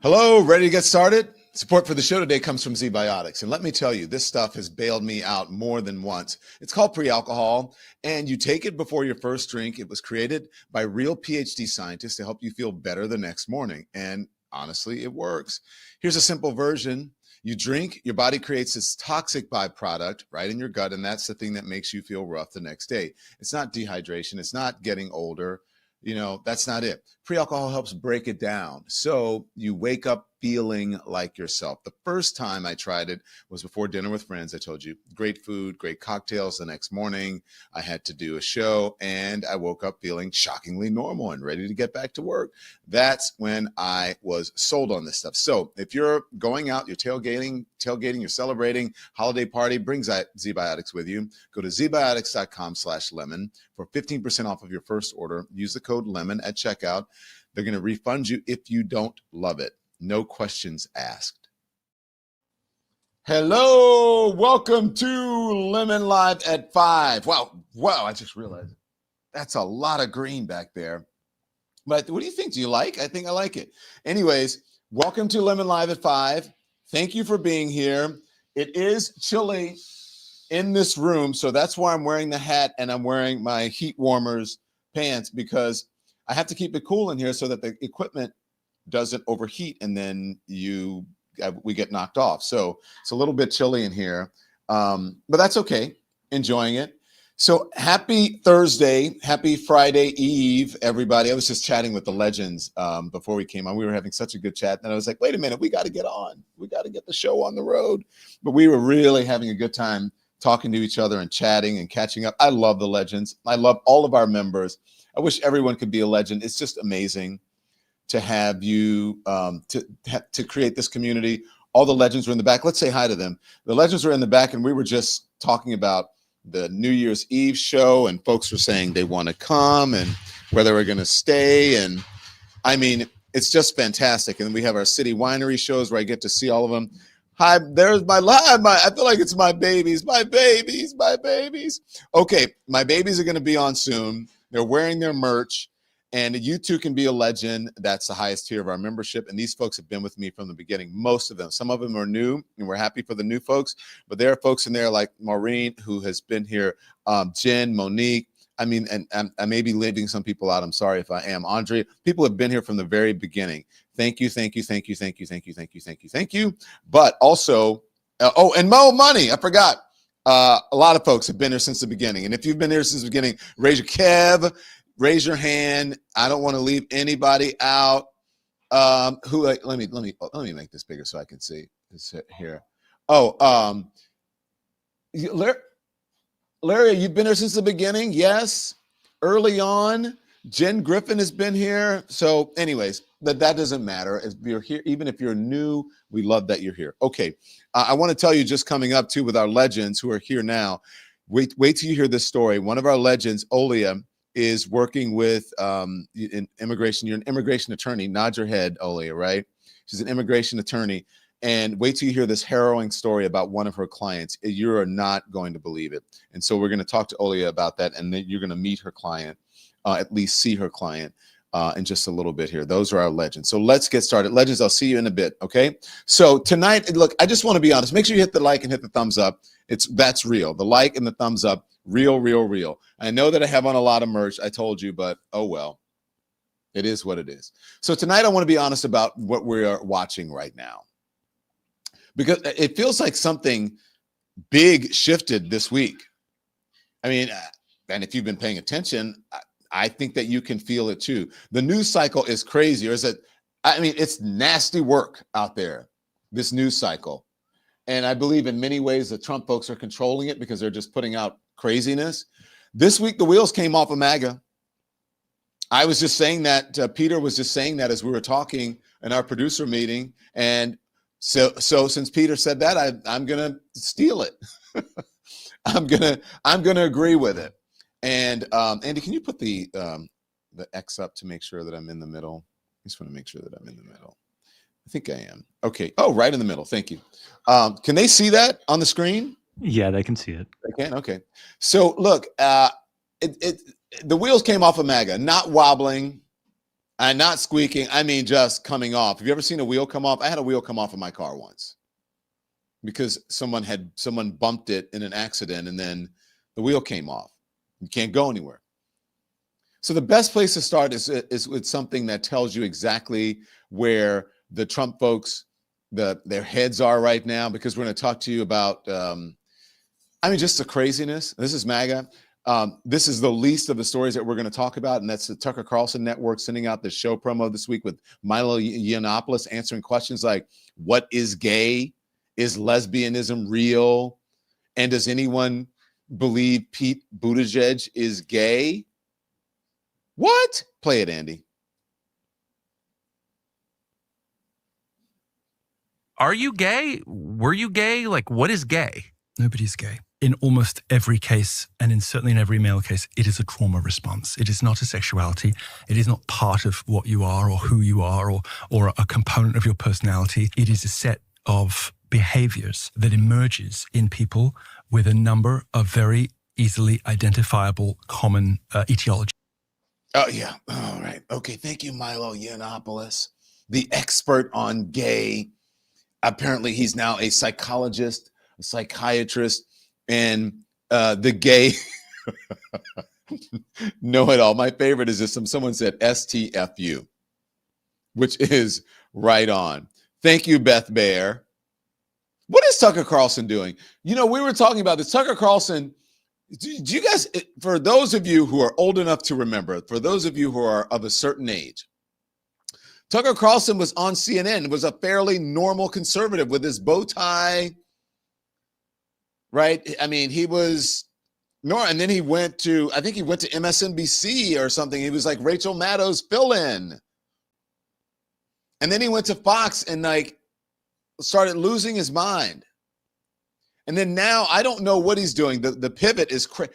Hello, ready to get started? Support for the show today comes from ZBiotics. And let me tell you, this stuff has bailed me out more than once. It's called pre-alcohol, and you take it before your first drink. It was created by real PhD scientists to help you feel better the next morning. And honestly, it works. Here's a simple version. You drink, your body creates this toxic byproduct right in your gut, and that's the thing that makes you feel rough the next day. It's not dehydration. It's not getting older. That's not it. Pre-alcohol helps break it down. So you wake up feeling like yourself. The first time I tried it was before dinner with friends. I told you, great food, great cocktails. The next morning, I had to do a show, and I woke up feeling shockingly normal and ready to get back to work. That's when I was sold on this stuff. So if you're going out, you're tailgating, you're celebrating, holiday party, bring ZBiotics with you. Go to zbiotics.com/lemon for 15% off of your first order. Use the code LEMON at checkout. They're going to refund you if you don't love it. No questions asked. Hello, welcome to Lemon Live at 5. Wow, I just realized that's a lot of green back there. But what do you think? Do you like? I think I like it. Anyways, welcome to Lemon Live at 5. Thank you for being here. It is chilly in this room, so that's why I'm wearing the hat and I'm wearing my heat warmers pants, because I have to keep it cool in here so that the equipment doesn't overheat and then we get knocked off. So it's a little bit chilly in here, but that's okay. Enjoying it. So happy Thursday, happy Friday Eve, everybody. I was just chatting with the legends before we came on. We were having such a good chat, and I was like, wait a minute, we got to get on. We got to get the show on the road. But we were really having a good time talking to each other and chatting and catching up. I love the legends. I love all of our members. I wish everyone could be a legend. It's just amazing to have you to create this community. All the legends are in the back. Let's say hi to them. The legends are in the back, and we were just talking about the New Year's Eve show, and folks were saying they want to come and whether we're going to stay. And I mean, it's just fantastic. And we have our city winery shows where I get to see all of them. Hi, there's I feel like it's my babies. Okay, my babies are going to be on soon. They're wearing their merch, and you too can be a legend. That's the highest tier of our membership. And these folks have been with me from the beginning. Most of them. Some of them are new, and we're happy for the new folks. But there are folks in there like Maureen, who has been here, Jen, Monique. I mean, and I may be leaving some people out. I'm sorry if I am. Andre, people have been here from the very beginning. Thank you. But also, and Mo Money, I forgot. A lot of folks have been here since the beginning. And if you've been here since the beginning, raise your hand. I don't want to leave anybody out. Let me make this bigger so I can see this here. Larry, you've been here since the beginning? Yes. Early on. Jen Griffin has been here. So anyways, that doesn't matter. If you're here, even if you're new, we love that you're here. Okay. I want to tell you, just coming up too with our legends who are here now, wait till you hear this story. One of our legends, Olia, is working with in immigration. You're an immigration attorney. Nod your head, Olia, right? She's an immigration attorney. And wait till you hear this harrowing story about one of her clients. You are not going to believe it. And so we're going to talk to Olia about that, and then you're going to meet her client, at least see her client in just a little bit here. Those are our legends. So let's get started. Legends, I'll see you in a bit, okay? So tonight, look, I just want to be honest. Make sure you hit the like and hit the thumbs up. That's real. The like and the thumbs up, real. I know that I have on a lot of merch, I told you, but oh well. It is what it is. So tonight I want to be honest about what we are watching right now, because it feels like something big shifted this week. I mean, and if you've been paying attention, I think that you can feel it too. The news cycle is crazy. It's nasty work out there, this news cycle. And I believe in many ways the Trump folks are controlling it because they're just putting out craziness. This week, the wheels came off of MAGA. I was just saying that, Peter was just saying that as we were talking in our producer meeting. And so since Peter said that, I'm going to steal it. I'm going to agree with it. And Andy, can you put the X up to make sure that I'm in the middle? I just want to make sure that I'm in the middle. I think I am. Okay. Oh, right in the middle. Thank you. Can they see that on the screen? Yeah, they can see it. They can? Okay. So look, the wheels came off of MAGA, not wobbling, And not squeaking, I mean just coming off. Have you ever seen a wheel come off? I had a wheel come off of my car once because someone bumped it in an accident and then the wheel came off. You can't go anywhere. So the best place to start is with something that tells you exactly where the Trump folks, their heads are right now, because we're going to talk to you about, just the craziness. This is MAGA. This is the least of the stories that we're going to talk about, and that's the Tucker Carlson Network sending out the show promo this week with Milo Yiannopoulos answering questions like, what is gay? Is lesbianism real? And does anyone believe Pete Buttigieg is gay? What? Play it, Andy. Are you gay? Were you gay? Like, what is gay? Nobody's gay. In almost every case, and certainly in every male case, it is a trauma response. It is not a sexuality. It is not part of what you are or who you are or a component of your personality. It is a set of behaviors that emerges in people with a number of very easily identifiable common etiologies. Oh, yeah. All right. Okay. Thank you, Milo Yiannopoulos, the expert on gay. Apparently, he's now a psychologist, a psychiatrist, and the gay know-it-all. My favorite is this. Someone said STFU, which is right on. Thank you, Beth Bear. What is Tucker Carlson doing? We were talking about this. Tucker Carlson, do you guys, for those of you who are old enough to remember, for those of you who are of a certain age, Tucker Carlson was on CNN, was a fairly normal conservative with his bow tie, right? I mean, he was, and then he went to, I think he went to MSNBC or something. He was like Rachel Maddow's fill-in. And then he went to Fox and started losing his mind. And then now I don't know what he's doing. The pivot is crazy.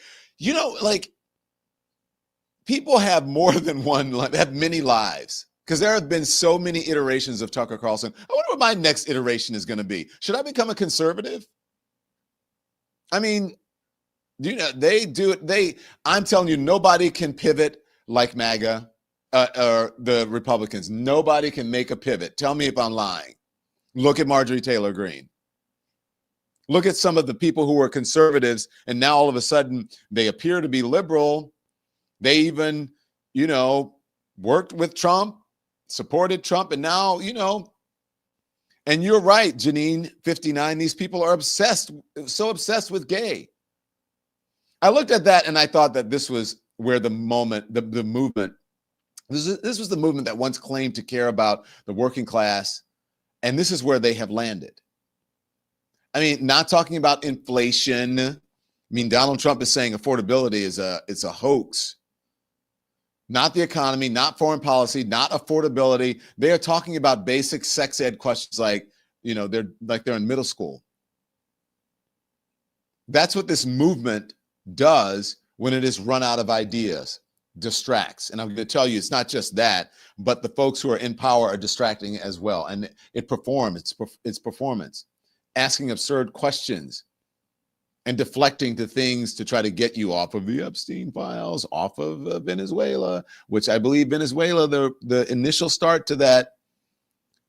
People have more than one, have many lives, because there have been so many iterations of Tucker Carlson. I wonder what my next iteration is going to be. Should I become a conservative? I mean, they do it. I'm telling you, nobody can pivot like MAGA or the Republicans. Nobody can make a pivot. Tell me if I'm lying. Look at Marjorie Taylor Greene. Look at some of the people who were conservatives, and now all of a sudden they appear to be liberal. They even, worked with Trump, supported Trump, and now, and you're right, Janine, 59, these people are so obsessed with gay. I looked at that and I thought that this was where the movement, this was the movement that once claimed to care about the working class, and this is where they have landed. I mean, not talking about inflation. I mean, Donald Trump is saying affordability it's a hoax. Not the economy, not foreign policy, not affordability. They are talking about basic sex ed questions like, they're in middle school. That's what this movement does when it is run out of ideas, distracts. And I'm going to tell you, it's not just that, but the folks who are in power are distracting as well. And it performs, it's performance, asking absurd questions and deflecting to things to try to get you off of the Epstein files, off of Venezuela, which I believe Venezuela, the initial start to that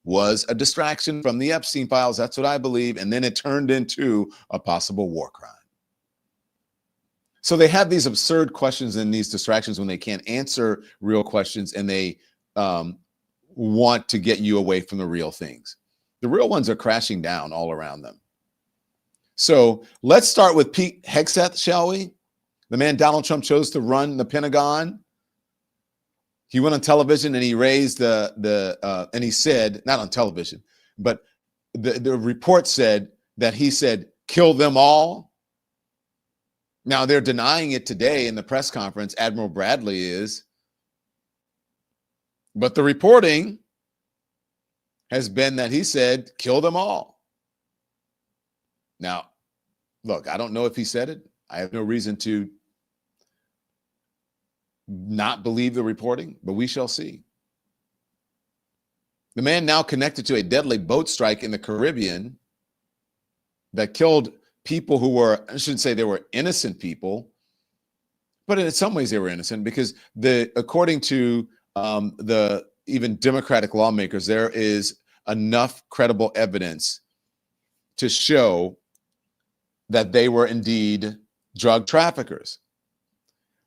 was a distraction from the Epstein files. That's what I believe. And then it turned into a possible war crime. So they have these absurd questions and these distractions when they can't answer real questions, and they want to get you away from the real things. The real ones are crashing down all around them. So let's start with Pete Hegseth, shall we? The man Donald Trump chose to run the Pentagon. He went on television and he raised and he said, not on television, but the report said that he said, kill them all. Now they're denying it today in the press conference. Admiral Bradley is. But the reporting has been that he said, kill them all. Now, look, I don't know if he said it. I have no reason to not believe the reporting, but we shall see. The man now connected to a deadly boat strike in the Caribbean that killed people who were, I shouldn't say they were innocent people, but in some ways they were innocent because according to the even Democratic lawmakers, there is enough credible evidence to show that they were indeed drug traffickers.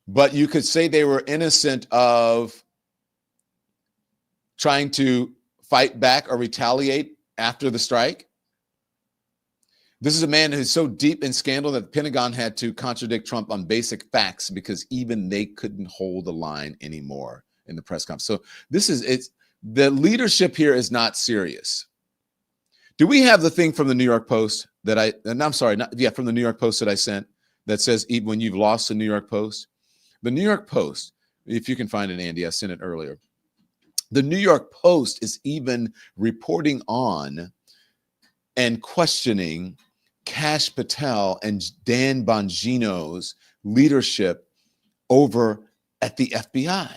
But you could say they were innocent of trying to fight back or retaliate after the strike. This is a man who's so deep in scandal that the Pentagon had to contradict Trump on basic facts because even they couldn't hold the line anymore in the press conference. So the leadership here is not serious. Do we have the thing from the New York Post from the New York Post that I sent that says, even when you've lost the New York Post? The New York Post, if you can find it, Andy, I sent it earlier. The New York Post is even reporting on and questioning Kash Patel and Dan Bongino's leadership over at the FBI.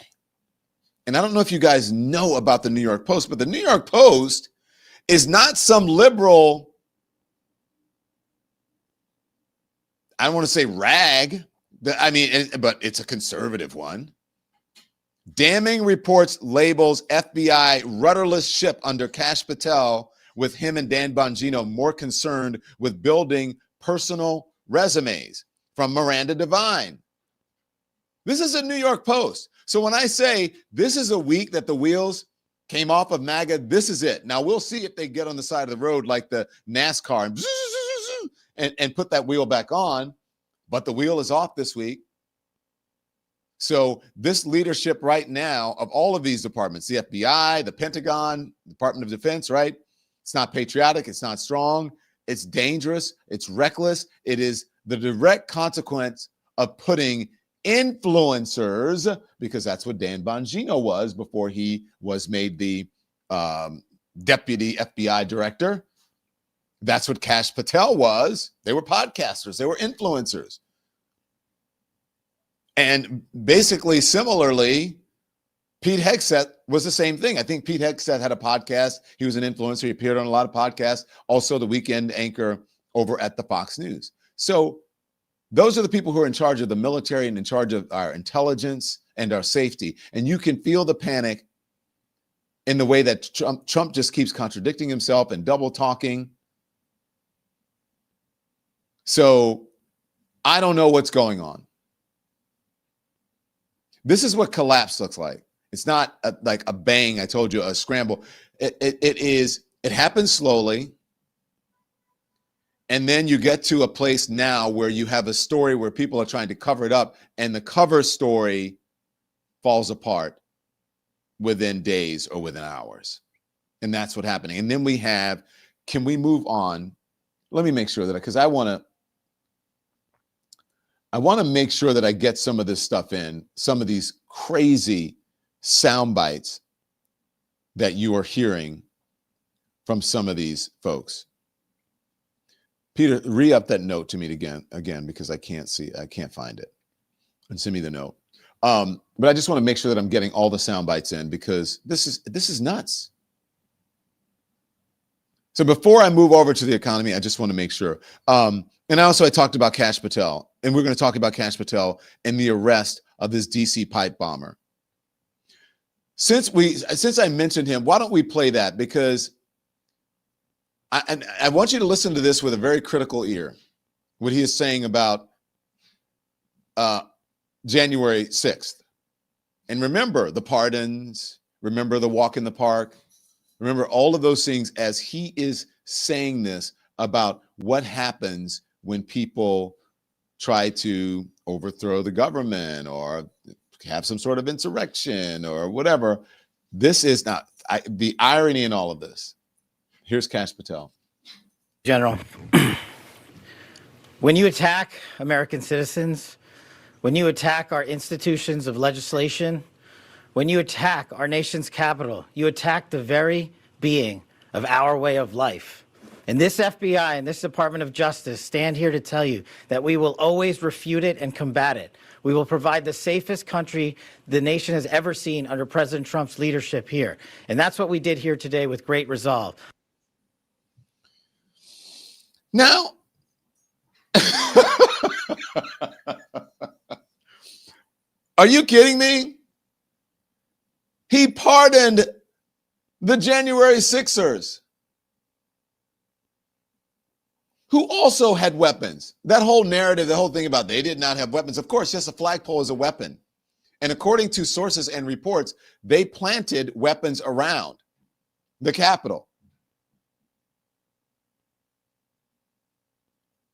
And I don't know if you guys know about the New York Post, but the New York Post is not some liberal, I don't want to say rag, but it's a conservative one. Damning reports labels FBI rudderless ship under Kash Patel, with him and Dan Bongino more concerned with building personal resumes, from Miranda Devine. This is a New York Post. So when I say this is a week that the wheels came off of MAGA, this is it. Now we'll see if they get on the side of the road like the NASCAR and put that wheel back on, but the wheel is off this week. So this leadership right now of all of these departments, the FBI, the Pentagon, Department of Defense, right? It's not patriotic. It's not strong. It's dangerous. It's reckless. It is the direct consequence of putting influencers, because that's what Dan Bongino was before he was made the deputy FBI director. That's what Kash Patel was. They were podcasters. They were influencers. And basically, similarly, Pete Hegseth was the same thing. I think Pete Hegseth had a podcast. He was an influencer. He appeared on a lot of podcasts. Also, the weekend anchor over at the Fox News. So those are the people who are in charge of the military and in charge of our intelligence and our safety. And you can feel the panic in the way that Trump just keeps contradicting himself and double talking. So I don't know what's going on. This is what collapse looks like. It's not like a bang, I told you, a scramble. It happens slowly. And then you get to a place now where you have a story where people are trying to cover it up, and the cover story falls apart within days or within hours. And that's what's happening. And then we have, can we move on? Let me make sure that, because I want to make sure that I get some of this stuff in, some of these crazy sound bites that you are hearing from some of these folks. Peter, re-up that note to me again, because I can't find it. And send me the note. But I just want to make sure that I'm getting all the sound bites in, because this is nuts. So before I move over to the economy, I just want to make sure. And I talked about Kash Patel, and we're going to talk about Kash Patel and the arrest of this DC pipe bomber. Since I mentioned him, why don't we play that? Because I want you to listen to this with a very critical ear, what he is saying about January 6th. And remember the pardons, remember the walk in the park, remember all of those things as he is saying this about what happens when people try to overthrow the government or have some sort of insurrection or whatever. This is not the irony in all of this. Here's Kash Patel. General, when you attack American citizens, when you attack our institutions of legislation, when you attack our nation's capital, you attack the very being of our way of life. And this FBI and this Department of Justice stand here to tell you that we will always refute it and combat it. We will provide the safest country the nation has ever seen under President Trump's leadership here. And that's what we did here today with great resolve. Now, are you kidding me? He pardoned The January Sixers, who also had weapons. That whole narrative, the whole thing about they did not have weapons. Of course, yes, a flagpole is a weapon. And according to sources and reports, they planted weapons around the Capitol.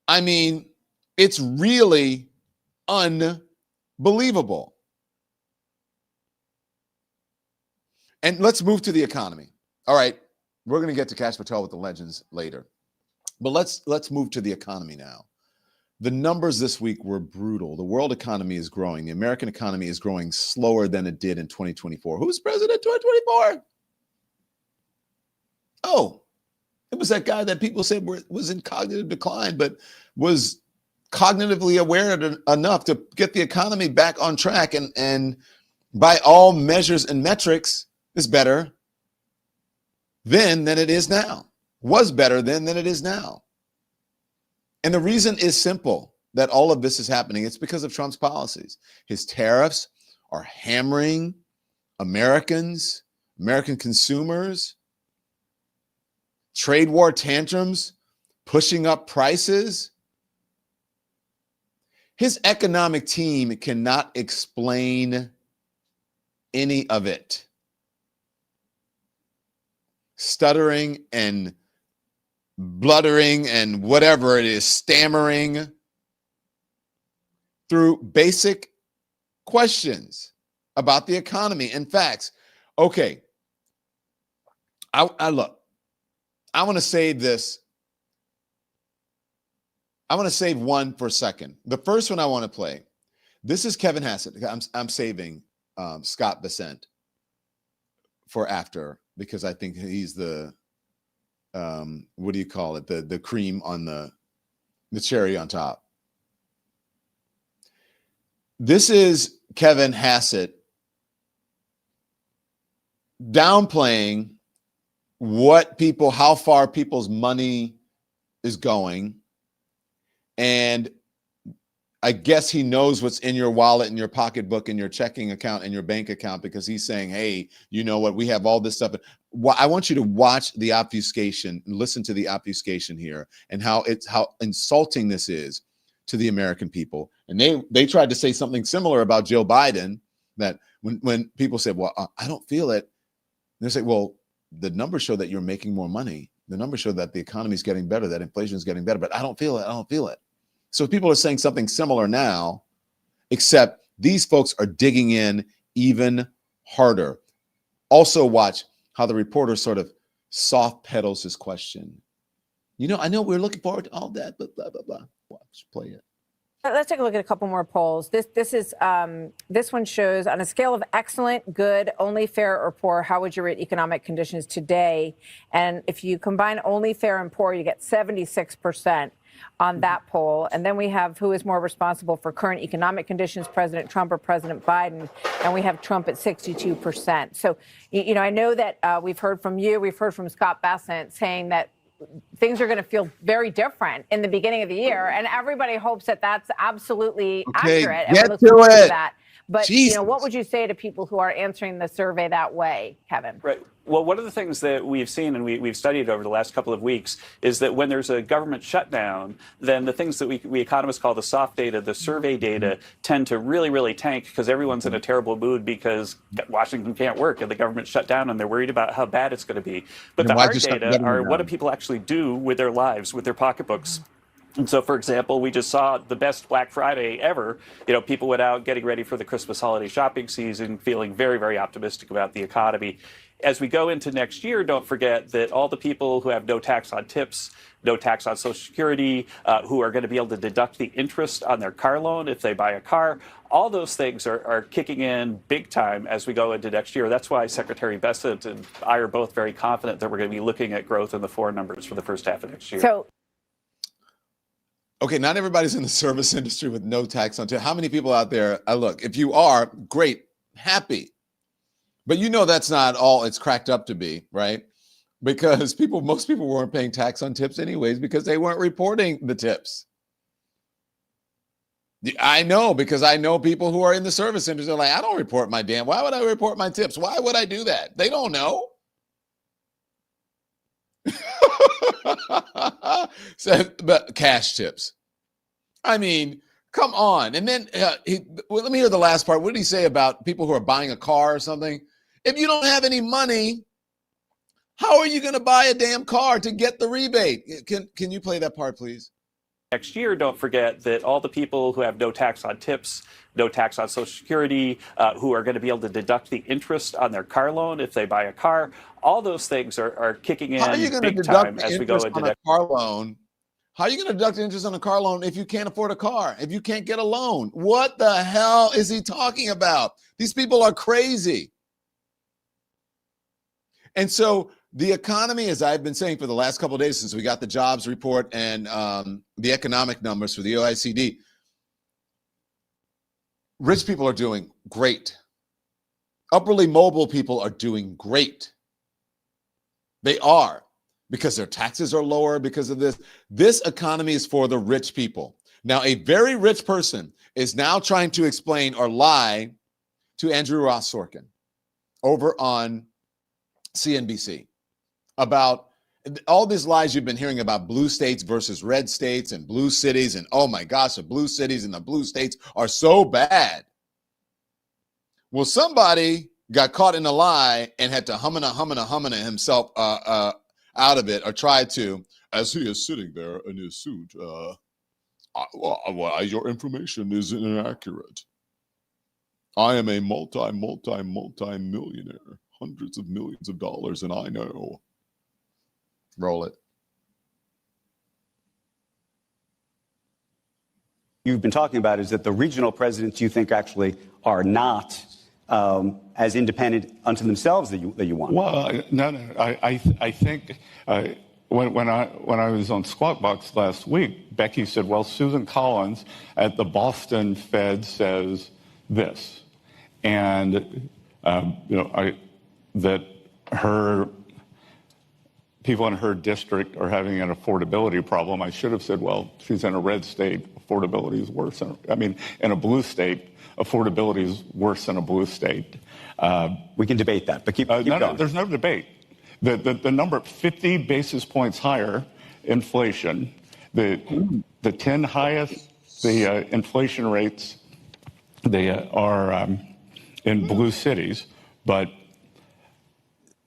I mean, it's really unbelievable. And let's move to the economy. All right, we're going to get to Cash Patel with the legends later. But let's move to the economy now. The numbers this week were brutal. The world economy is growing. The American economy is growing slower than it did in 2024. Who's president 2024? Oh, it was that guy that people said was in cognitive decline, but was cognitively aware enough to get the economy back on track, and by all measures and metrics is better then than it is now. Was better then than it is now. And the reason is simple that all of this is happening. It's because of Trump's policies. His tariffs are hammering Americans, American consumers. Trade war tantrums, pushing up prices. His economic team cannot explain any of it. Stuttering and bluttering and whatever it is, stammering through basic questions about the economy and facts. Okay, I look. I want to save this. I want to save one for a second. The first one I want to play. This is Kevin Hegseth. I'm saving Scott Bessent for after, because I think he's the what do you call it? The cream on the cherry on top. This is Kevin Hegseth downplaying how far people's money is going. And I guess he knows what's in your wallet and your pocketbook and your checking account and your bank account, because he's saying, hey, you know what? We have all this stuff. I want you to watch the obfuscation, listen to the obfuscation here, and how insulting this is to the American people. And they tried to say something similar about Joe Biden, that when people said, well, I don't feel it. And they say, well, the numbers show that you're making more money. The numbers show that the economy is getting better, that inflation is getting better, but I don't feel it. I don't feel it. So people are saying something similar now, except these folks are digging in even harder. Also watch how the reporter sort of soft pedals his question. You know, I know we're looking forward to all that, but blah, blah, blah. Watch, play it. Let's take a look at a couple more polls. This one shows, on a scale of excellent, good, only, fair, or poor, how would you rate economic conditions today? And if you combine only, fair, and poor, you get 76% on that poll. And then we have who is more responsible for current economic conditions, President Trump or President Biden, and we have Trump at 62%. So, you know, I know that we've heard from you, we've heard from Scott Bessent saying that things are going to feel very different in the beginning of the year, and everybody hopes that that's absolutely accurate. And Get we look to forward it. to that. But Jesus. you know, what would you say to people who are answering the survey that way, Kevin? Right. Well, one of the things that we've seen and we've studied over the last couple of weeks is that when there's a government shutdown, then the things that we economists call the soft data, the survey data, tend to really, really tank, because everyone's in a terrible mood because Washington can't work and the government shut down and they're worried about how bad it's going to be. But the hard data are what do people actually do with their lives, with their pocketbooks. And so, for example, we just saw the best Black Friday ever. You know, people went out getting ready for the Christmas holiday shopping season, feeling very, very optimistic about the economy. As we go into next year, don't forget that all the people who have no tax on tips, no tax on Social Security, who are going to be able to deduct the interest on their car loan if they buy a car, all those things are kicking in big time as we go into next year. That's why Secretary Bessent and I are both very confident that we're going to be looking at growth in the 4 numbers for the first half of next year. So, okay, not everybody's in the service industry with no tax on tips. How many people out there, look, if you are, great, happy. But you know that's not all it's cracked up to be, right? Because most people weren't paying tax on tips anyways because they weren't reporting the tips. I know, because I know people who are in the service industry. They're like, I don't report my why would I report my tips? Why would I do that? They don't know. So, but cash tips. I mean, come on. And then let me hear the last part. What did he say about people who are buying a car or something? If you don't have any money, how are you going to buy a damn car to get the rebate? Can you play that part, please? Next year, don't forget that all the people who have no tax on tips, no tax on Social Security, who are going to be able to deduct the interest on their car loan if they buy a car, all those things are kicking in How are you going to big deduct time the as we go interest into on a car loan? How are you going to deduct interest on a car loan if you can't afford a car, if you can't get a loan? What the hell is he talking about? These people are crazy. And so the economy, as I've been saying for the last couple of days since we got the jobs report and the economic numbers for the OECD, rich people are doing great. Upperly mobile people are doing great. They are, because their taxes are lower because of this. This economy is for the rich people. Now, a very rich person is now trying to explain or lie to Andrew Ross Sorkin over on CNBC about all these lies you've been hearing about blue states versus red states and blue cities. And oh my gosh, the blue cities and the blue states are so bad. Well, somebody got caught in a lie and had to humming himself out of it, or tried to, as he is sitting there in his suit. Your information is inaccurate. I am a multi-millionaire, hundreds of millions of dollars, and I know. Roll it. You've been talking about is that the regional presidents you think actually are not as independent unto themselves that you want. Well, no. I think when I was on Squawk Box last week, Becky said, "Well, Susan Collins at the Boston Fed says this," and that her people in her district are having an affordability problem. I should have said, well, she's in a red state. Affordability is worse. In a blue state, affordability is worse than a blue state. We can debate that, but keep going. No, there's no debate. The number 50 basis points higher inflation, the 10 highest inflation rates, they are in blue cities, but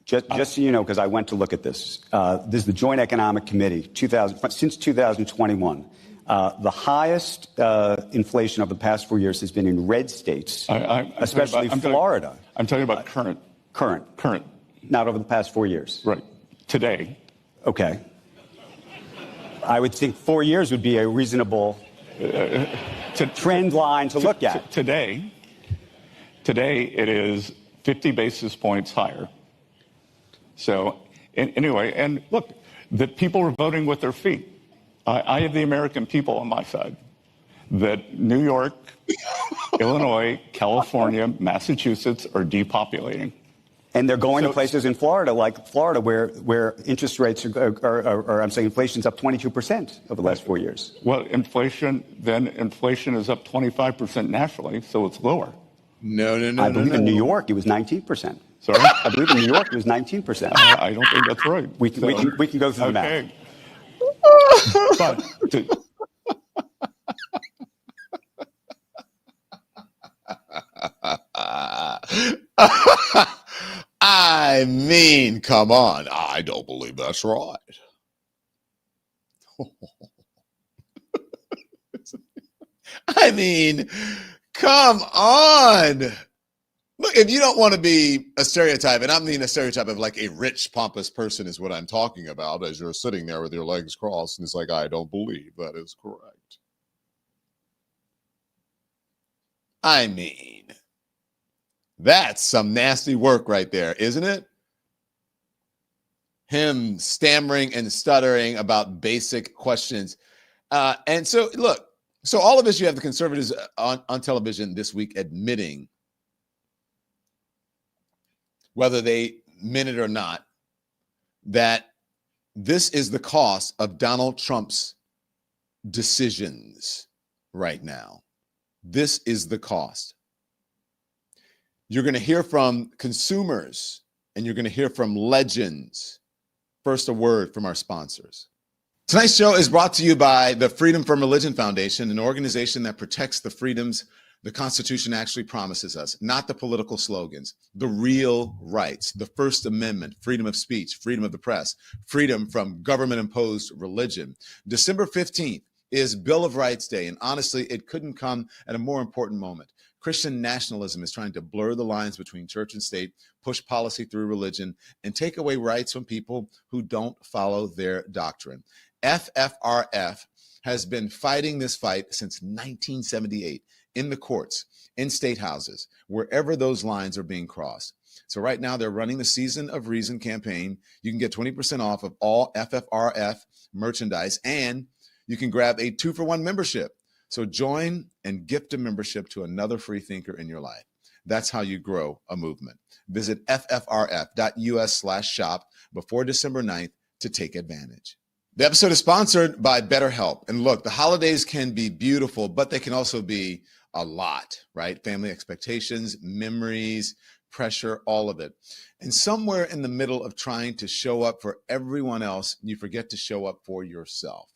Just so you know, because I went to look at this, this is the Joint Economic Committee, since 2021. The highest inflation of the past 4 years has been in red states, especially Florida. I'm talking about current. Current. Not over the past 4 years. Right. Today. Okay. I would think 4 years would be a reasonable trend line to look at. Today it is 50 basis points higher. So anyway, and look, the people are voting with their feet. I have the American people on my side. That New York, Illinois, California, Massachusetts are depopulating. And they're going to places in Florida, like Florida, where interest rates inflation's up 22% over the last 4 years. Well, inflation is up 25% nationally, so it's lower. No. I believe in New York it was 19%. Sorry? I believe in New York it was 19%. I don't think that's right. We can go through the math. But I mean, come on. I don't believe that's right. I mean, come on. Look, if you don't want to be a stereotype, and I mean a stereotype of like a rich, pompous person is what I'm talking about, as you're sitting there with your legs crossed, and it's like, I don't believe that is correct. I mean, that's some nasty work right there, isn't it? Him stammering and stuttering about basic questions. And so, look, so all of this, you have the conservatives on television this week admitting, whether they meant it or not, that this is the cost of Donald Trump's decisions right now. This is the cost. You're going to hear from consumers and you're going to hear from legends, first a word from our sponsors. Tonight's show is brought to you by the Freedom from Religion Foundation, an organization that protects the freedoms the Constitution actually promises us, not the political slogans, the real rights, the First Amendment, freedom of speech, freedom of the press, freedom from government-imposed religion. December 15th is Bill of Rights Day, and honestly, it couldn't come at a more important moment. Christian nationalism is trying to blur the lines between church and state, push policy through religion, and take away rights from people who don't follow their doctrine. FFRF has been fighting this fight since 1978 in the courts, in state houses, wherever those lines are being crossed. So right now they're running the Season of Reason campaign. You can get 20% off of all FFRF merchandise, and you can grab a 2-for-1 membership. So join and gift a membership to another free thinker in your life. That's how you grow a movement. Visit ffrf.us/shop before December 9th to take advantage. The episode is sponsored by BetterHelp. And look, the holidays can be beautiful, but they can also be a lot, right? Family expectations, memories, pressure, all of it. And somewhere in the middle of trying to show up for everyone else, you forget to show up for yourself.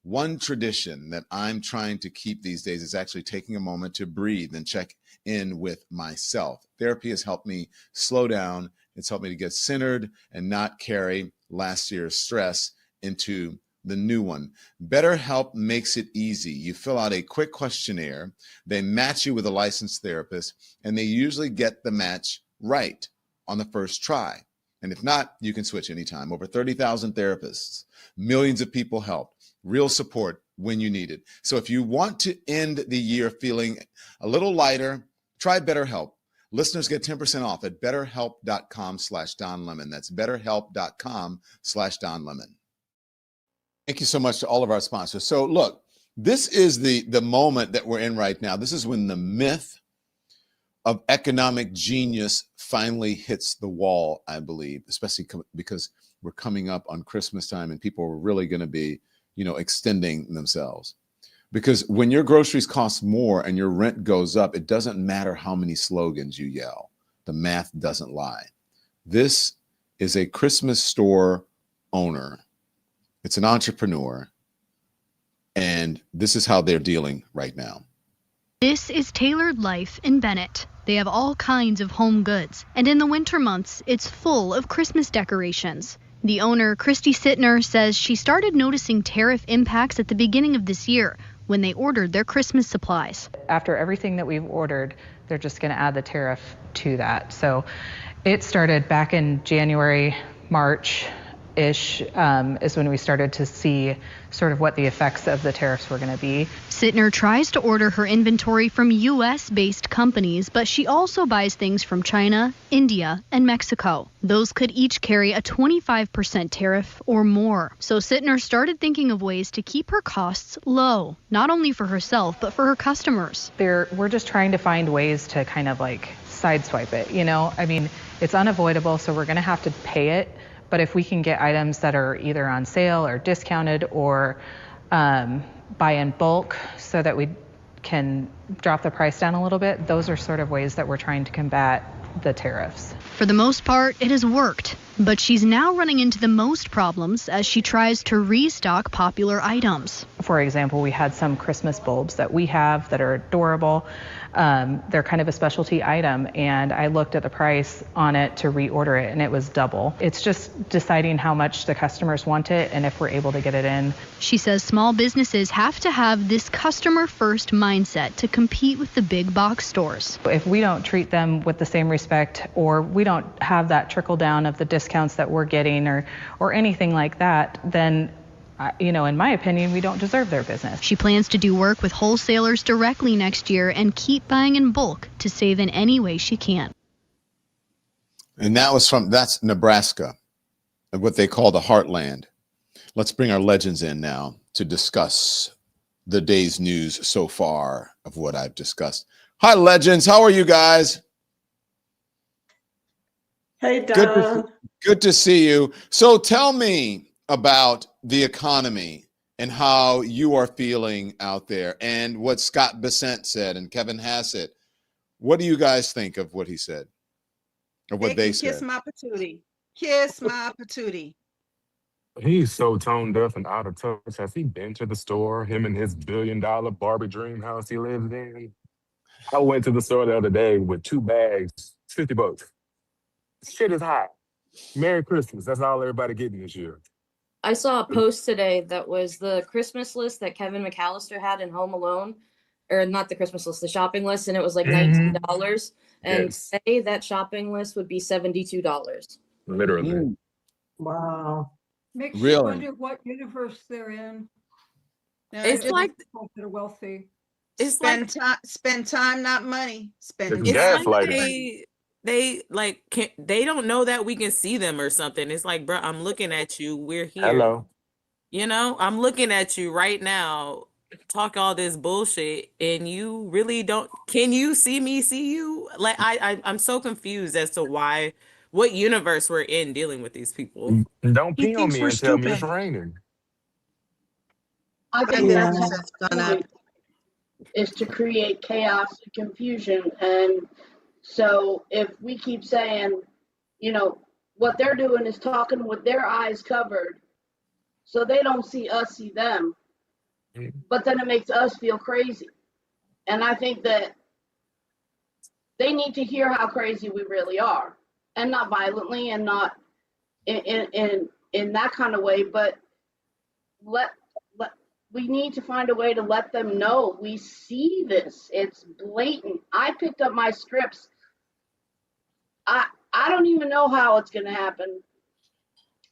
One tradition that I'm trying to keep these days is actually taking a moment to breathe and check in with myself. Therapy has helped me slow down. It's helped me to get centered and not carry last year's stress into the new one. BetterHelp makes it easy. You fill out a quick questionnaire. They match you with a licensed therapist, and they usually get the match right on the first try. And if not, you can switch anytime. Over 30,000 therapists, millions of people helped. Real support when you need it. So if you want to end the year feeling a little lighter, try BetterHelp. Listeners get 10% off at betterhelp.com/DonLemon. That's betterhelp.com/DonLemon. Thank you so much to all of our sponsors. So look, this is the moment that we're in right now. This is when the myth of economic genius finally hits the wall, I believe, especially because we're coming up on Christmas time and people are really going to be, extending themselves. Because when your groceries cost more and your rent goes up, it doesn't matter how many slogans you yell. The math doesn't lie. This is a Christmas store owner. It's an entrepreneur, and this is how they're dealing right now. This is Tailored Life in Bennett. They have all kinds of home goods, and in the winter months, it's full of Christmas decorations. The owner, Christy Sittner, says she started noticing tariff impacts at the beginning of this year when they ordered their Christmas supplies. After everything that we've ordered, they're just going to add the tariff to that. So it started back in January, March-ish is when we started to see sort of what the effects of the tariffs were going to be. Sittner tries to order her inventory from U.S.-based companies, but she also buys things from China, India, and Mexico. Those could each carry a 25% tariff or more. So Sittner started thinking of ways to keep her costs low, not only for herself, but for her customers. We're just trying to find ways to kind of like sideswipe it, I mean, it's unavoidable, so we're going to have to pay it. But if we can get items that are either on sale or discounted or buy in bulk so that we can drop the price down a little bit, those are sort of ways that we're trying to combat the tariffs. For the most part, it has worked, but she's now running into the most problems as she tries to restock popular items. For example, we had some Christmas bulbs that we have that are adorable. They're kind of a specialty item, and I looked at the price on it to reorder it, and it was double. It's just deciding how much the customers want it and if we're able to get it in. She says small businesses have to have this customer-first mindset to compete with the big box stores. If we don't treat them with the same respect, or we don't have that trickle down of the discounts that we're getting or anything like that, then in my opinion, we don't deserve their business. She plans to do work with wholesalers directly next year and keep buying in bulk to save in any way she can. And that's Nebraska, what they call the heartland. Let's bring our legends in now to discuss the day's news so far of what I've discussed. Hi, legends. How are you guys? Hey, Don. Good to see you. So tell me about the economy and how you are feeling out there and what Scott Bessent said and Kevin Hassett. What do you guys think of what he said or what they said? Kiss my patootie. Kiss my patootie. He's so tone deaf and out of touch. Has he been to the store? Him and his $1 billion Barbie dream house he lives in. I went to the store the other day with 2 bags, $50. Shit is hot. Merry Christmas. That's all everybody getting this year. I saw a post today that was the Christmas list that Kevin McAllister had in Home Alone, or not the Christmas list, the shopping list, and it was like $19. And Yes. today that shopping list would be $72. Literally. Wow. Makes you Really? wonder what universe they're in. Now, It's like folks that are wealthy. it's Spend time, not money. Spend It's time. like gaslighting. they like they don't know that we can see them or something. It's like, bro, I'm looking at you. We're here. Hello. You know, I'm looking at you right now. Talk all this bullshit, and you really don't. Can you see me? See you? Like I'm so confused as to what universe we're in dealing with these people. Don't He pee on thinks me we're and tell me it's stupid. raining. I think Yeah. that's the point, is to create chaos and confusion. And so if we keep saying, you know, what they're doing is talking with their eyes covered, so they don't see us, see them. But then it makes us feel crazy. And I think that they need to hear how crazy we really are, and not violently and not in that kind of way, but we need to find a way to let them know we see this. It's blatant. I picked up my scripts. I don't even know how it's going to happen.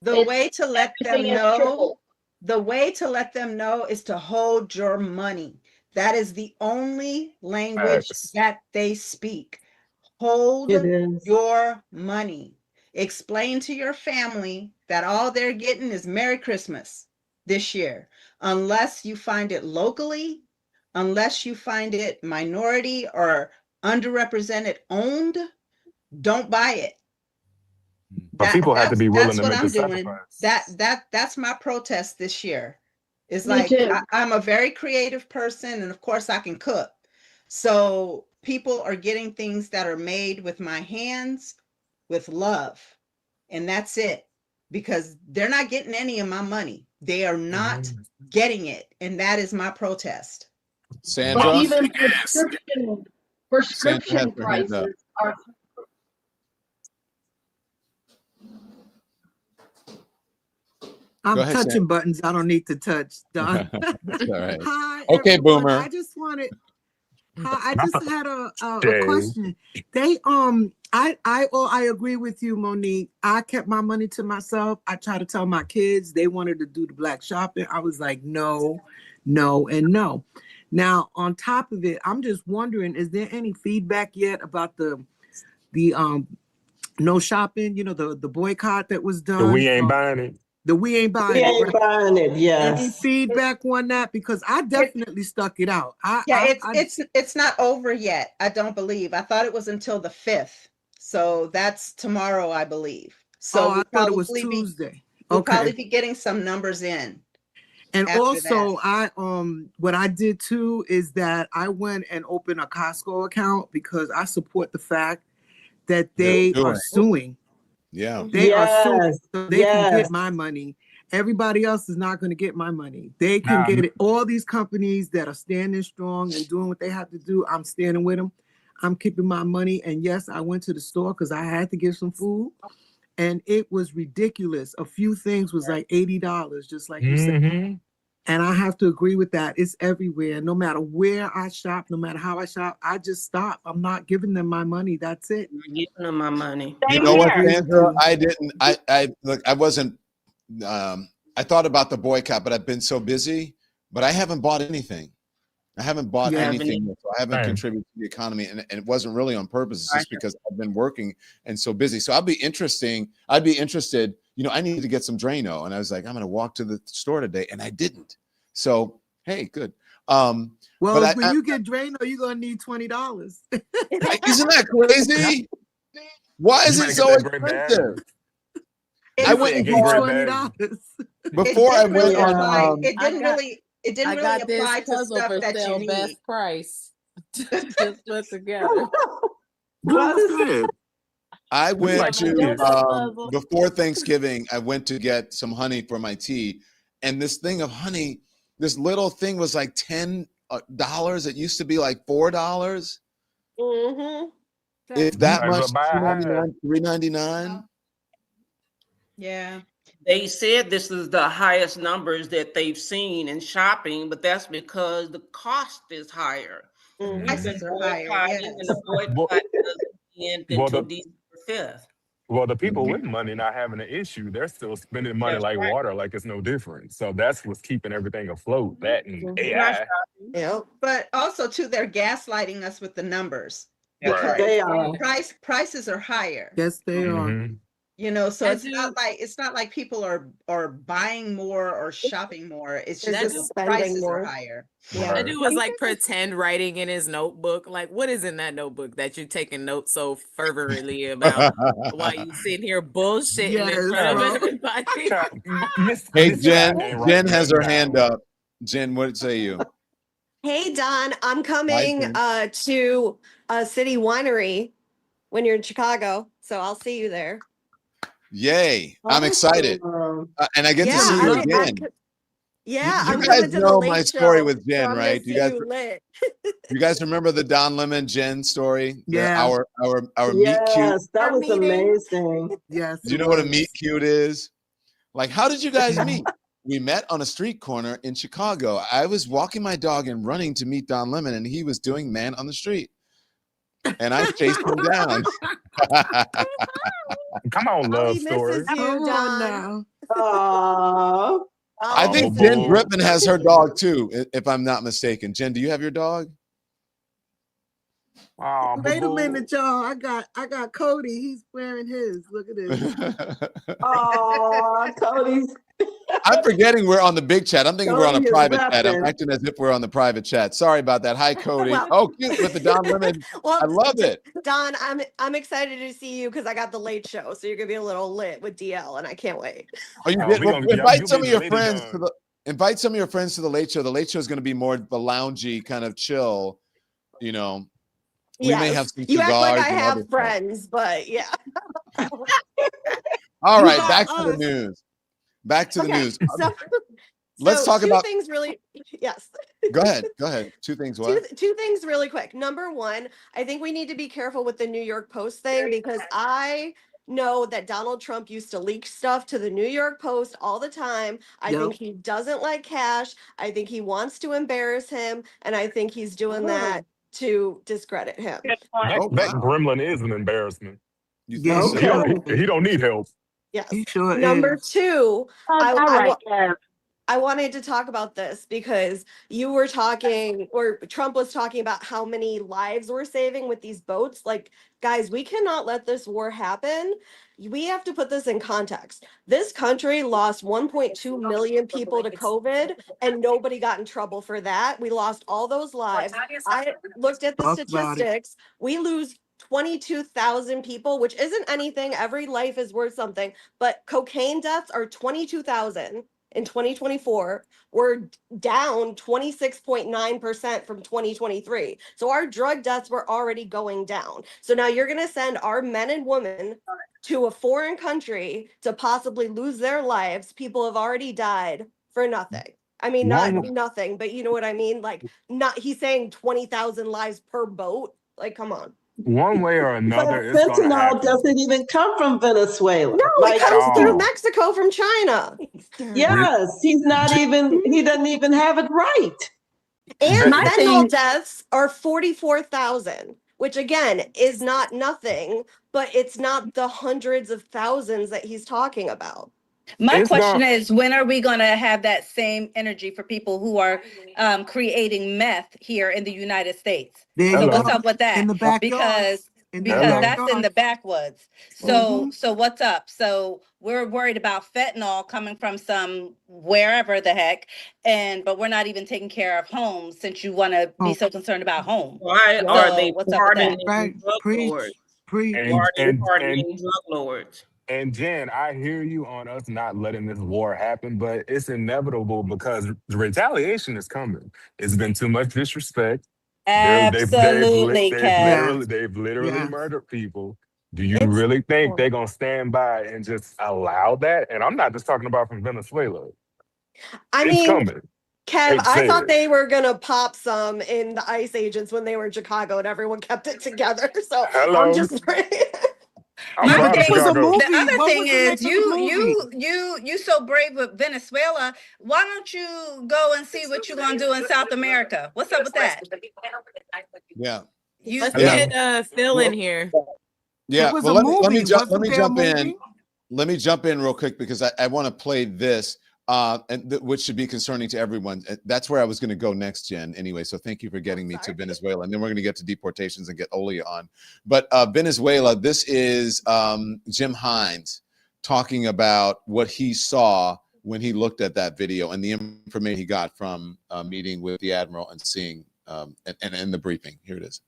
The way to let them know, triple. the way to let them know is to hold your money. That is the only language Facts. that they speak. Hold It is. your money. Explain to your family that all they're getting is Merry Christmas this year. Unless you find it locally, unless you find it minority or underrepresented owned, don't buy it. But people have to be willing That's to what make I'm the doing. sacrifice. That's my protest this year. It's Me like too. I'm a very creative person, and of course I can cook. So people are getting things that are made with my hands, with love, and that's it. Because they're not getting any of my money. They are not getting it, and that is my protest. Sandra? But even Sandra prescription has her hand up. prices are. I'm Go ahead, touching Sam. buttons I don't need to touch. Don. That's all right. Hi, Okay, everyone. Boomer. I just wanted. I Not just the had a shade. question. I agree with you, Monique. I kept my money to myself. I tried to tell my kids they wanted to do the black shopping. I was like, no, no, and no. Now, on top of it, I'm just wondering, is there any feedback yet about the no shopping? You know, the boycott that was So done. we ain't buying it. The we ain't buying We it. ain't Right? buying it, Any yes. feedback on that? Because I definitely stuck it out. It's not over yet. I don't believe. I thought it was until the 5th. So that's tomorrow, I believe. So I thought it was Tuesday. We'll Okay. probably be getting some numbers in. And after also, that. what I did too is that I went and opened a Costco account because I support the fact that they Do are it. suing. Yeah. They are suing, Yes, so they can yes. get my money. Everybody else is not going to get my money. They can Nah. get it. All these companies that are standing strong and doing what they have to do, I'm standing with them. I'm keeping my money. And yes, I went to the store because I had to get some food. And it was ridiculous. A few things was like $80, just like you said. And I have to agree with that. It's everywhere. No matter where I shop, no matter how I shop, I just stop. I'm not giving them my money. That's it. I'm giving them my money. You know what, Sandra? I wasn't, I thought about the boycott, but I've been so busy, but I haven't bought anything. I haven't bought anything. So I haven't contributed to the economy, and it wasn't really on purpose. It's just because I've been working and so busy. So I'd be interested, you know, I needed to get some Drano, and I was like, I'm going to walk to the store today, and I didn't. So, hey, good. Well, but when you get Drano, you're going to need $20. Isn't that crazy? Why is it so expensive? I went and bought $20 before I went on. It didn't really apply to stuff that you need. Best price. Just put together. That's good. I went like to kids. before Thanksgiving. I went to get some honey for my tea, and this thing of honey, this little thing was like $10. It used to be like $4. Mm-hmm. If that Might as well much, buy a hive. $3.99. Yeah. They said this is the highest numbers that they've seen in shopping, but that's because the cost is higher. Mm-hmm. Prices are higher, yes. And the boycott doesn't end Well, until the December 5th. well, the people with money not having an issue, they're still spending money That's like right. water, like it's no different. So that's what's keeping everything afloat. That and Mhm. They're not AI. shopping. Yep. But also too, they're gaslighting us with the numbers That's Right. because right. They are. prices are higher. Yes, they are. Mm-hmm. You know, so I it's not like people are buying more or shopping more. It's They're just just the spending prices are more. higher. Yeah. That Right. dude was like pretend writing in his notebook. Like, what is in that notebook that you taking notes so fervently about while you sitting here bullshitting in Yes, front of Child, everybody? child, Miss Hey, Miss AI Jen. ain't Jen writing has her nothing hand down. up. Jen, what say you? Hey, Don, I'm Hi, coming Jen. to a city winery when you're in Chicago. So I'll see you there. Yay! I'm excited, Awesome. and I get to Yeah, see you again. You I'm guys coming to the know my late story show. with So Jen, I'm gonna right? see you lit. You guys remember the Don Lemon Jen story? Yeah. Our meet cute. Yes, that Our was meeting. amazing. Yes, Do you it know what a was. meet cute is? Like, how did you guys meet? We met on a street corner in Chicago. I was walking my dog and running to meet Don Lemon, and he was doing Man on the Street, and I chased him down. Come on, Oh, love he misses story. you, Come on Don. now. Aww. I Oh, think Oh Jen boy. Griffin has her dog too, if I'm not mistaken. Jen, do you have your dog? Oh, Wait a minute, boo. y'all. I got Cody. He's wearing his. Look at this. Aww, Cody's I'm forgetting we're on the big chat. I'm thinking we're on a Cody is private chat. I'm repping. acting as if we're on the private chat. Sorry about that. Hi, Cody. well, Oh, cute with the Don Lemon. well, I love it. Don, I'm excited to see you because I got the late show. So you're gonna be a little lit with DL, and I can't wait. Oh, you Oh, did. we Well, gonna invite you'll some be of the your lady friends to Don. the invite some of your friends to the late show. The late show is going to be more the loungy kind of chill. You know, we may have Yes, some you act like cigars I and other have stuff. friends, but yeah. All You right, got back to the us. news. Back to the Okay, news. so Let's talk two about. things really. Yes. Go ahead. Go ahead. Two things. What? Two things really quick. Number one, I think we need to be careful with the New York Post thing because I know that Donald Trump used to leak stuff to the New York Post all the time. I Yep. think he doesn't like Cash. I think he wants to embarrass him, and I think he's doing that to discredit him. Good point. That Oh that wow. gremlin is an embarrassment. You Yeah, think he He so? don't Okay. he don't need help. Yes. He sure Number is. two, All right, Kev. I wanted to talk about this because you were talking, or Trump was talking about how many lives we're saving with these boats. Like, guys, we cannot let this war happen. We have to put this in context. This country lost 1.2 million people to COVID, and nobody got in trouble for that. We lost all those lives. I looked at the Talk about it. statistics. We lose 22,000 people, which isn't anything. Every life is worth something. But cocaine deaths are 22,000 in 2024. We're down 26.9% from 2023. So our drug deaths were already going down. So now you're going to send our men and women to a foreign country to possibly lose their lives. People have already died for nothing. I mean, not One nothing, but you know what I mean? Like, not, he's saying 20,000 lives per boat. Like, come on. one way or But another, it's gonna fentanyl happen. doesn't even come from Venezuela. No, it Like, At comes through all. Mexico from China. yes, he doesn't even have it right. And That, fentanyl deaths are 44,000, which again is not nothing, but it's not the hundreds of thousands that he's talking about. My it's question gonna is, when are we going to have that same energy for people who are creating meth here in the United States? There So you hello. what's go. up with that? In the backyard. Because In the Hello. that's in the backyard. backwoods. So what's up? So we're worried about fentanyl coming from some wherever the heck, but we're not even taking care of homes since you want to be so concerned about home. Why are So they what's up with that? pardoning Right. drug Preach. lords? Preach. Why And are they and pardoning drug lords? and Jen, I hear you on us not letting this war happen, but it's inevitable because the retaliation is coming. It's been too much disrespect. Absolutely, Kev. Yes. They've literally Yes. murdered people. Do you It's really think they're going to stand by and just allow that? And I'm not just talking about from Venezuela. I It's mean, coming. Kev, Hate to I say thought it. they were gonna pop some in the ICE agents when they were in Chicago and everyone kept it together. So I'm Hello. just I'm The other proud of thing, Chicago. the other What thing was the name is of the movie? you so brave with Venezuela. Why don't you go and see what you're gonna do in South America? What's up with that? Yeah. You Let's Yeah. get Phil in here. Yeah. It was Well, a let me movie. let Wasn't me there a jump in. movie? Let me jump in real quick because I want to play this, which should be concerning to everyone. That's where I was going to go next, Jen. Anyway, so thank you for getting me to Venezuela, and then we're going to get to deportations and get Olia on. But Venezuela, this is Jim Hines talking about what he saw when he looked at that video and the information he got from meeting with the admiral and seeing and the briefing. Here it is.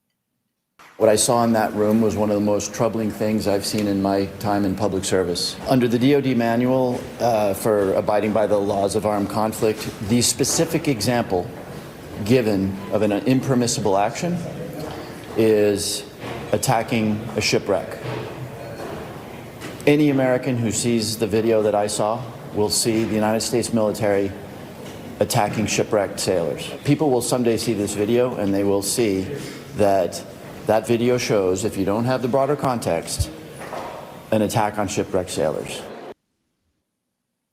What I saw in that room was one of the most troubling things I've seen in my time in public service. Under the DoD manual for abiding by the laws of armed conflict, the specific example given of an impermissible action is attacking a shipwreck. Any American who sees the video that I saw will see the United States military attacking shipwrecked sailors. People will someday see this video and they will see that that video shows, if you don't have the broader context, an attack on shipwrecked sailors.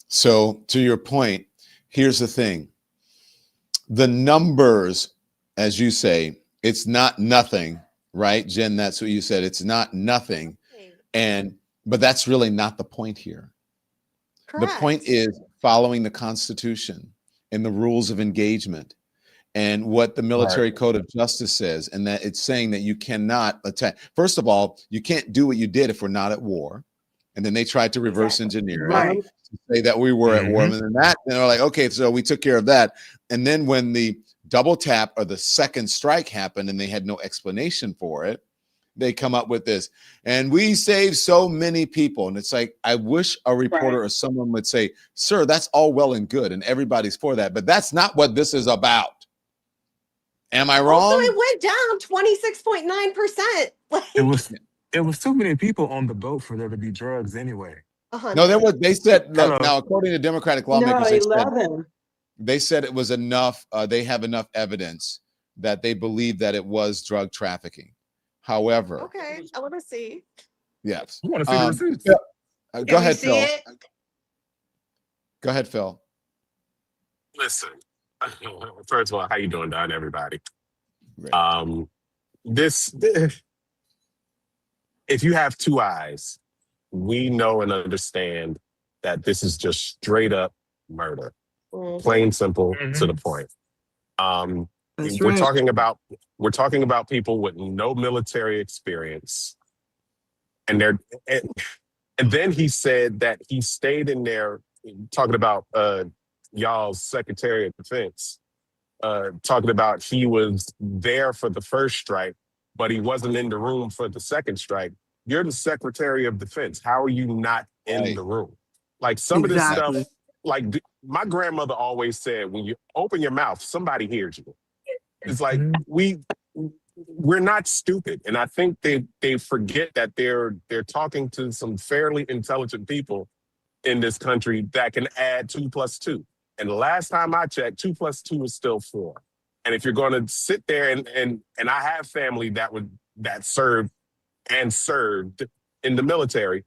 So to your point, here's the thing. The numbers, as you say, it's not nothing, right? Jen, that's what you said. It's not nothing. But that's really not the point here. Correct. The point is following the Constitution and the rules of engagement and what the military code of justice says, and that it's saying that you cannot attack. First of all, you can't do what you did if we're not at war. And then they tried to reverse engineer it to say that we were at war. And then they're like, okay, so we took care of that. And then when the double tap or the second strike happened and they had no explanation for it, they come up with this. And we saved so many people. And it's like, I wish a reporter or someone would say, sir, that's all well and good. And everybody's for that. But that's not what this is about. Am I wrong? Also, it went down 26.9%. It was too many people on the boat for there to be drugs anyway. No, they said, look, now, according to Democratic lawmakers, No, they said it was enough. They have enough evidence that they believe that it was drug trafficking. However, Okay, I want to see. yes. I want to see the receipts. Go ahead, Phil. Go ahead, Phil. Listen, first of all, how you doing, Don? Everybody. Great. This, if you have two eyes, we know and understand that this is just straight up murder, plain simple to the point. We're talking about people with no military experience, and then he said that he stayed in there talking about y'all's Secretary of Defense, talking about he was there for the first strike, but he wasn't in the room for the second strike. You're the Secretary of Defense. How are you not in the room? Like some of this stuff, like my grandmother always said, when you open your mouth, somebody hears you. It's like we're not stupid. And I think they forget that they're talking to some fairly intelligent people in this country that can add 2 + 2. And the last time I checked, 2 + 2 is still 4. And if you're going to sit there and I have family that served in the military,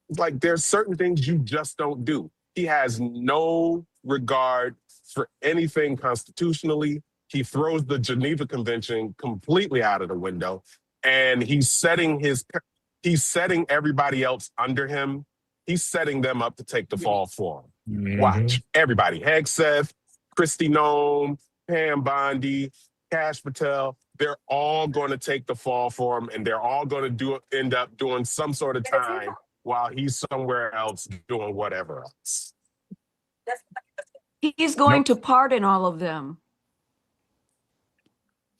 it's like there's certain things you just don't do. He has no regard for anything constitutionally. He throws the Geneva Convention completely out of the window, and he's setting everybody else under him. He's setting them up to take the fall for him. Watch everybody: Hegseth, Kristi Noem, Pam Bondi, Kash Patel. They're all going to take the fall for him, and they're all going to end up doing some sort of time while he's somewhere else doing whatever else. He's going to pardon all of them.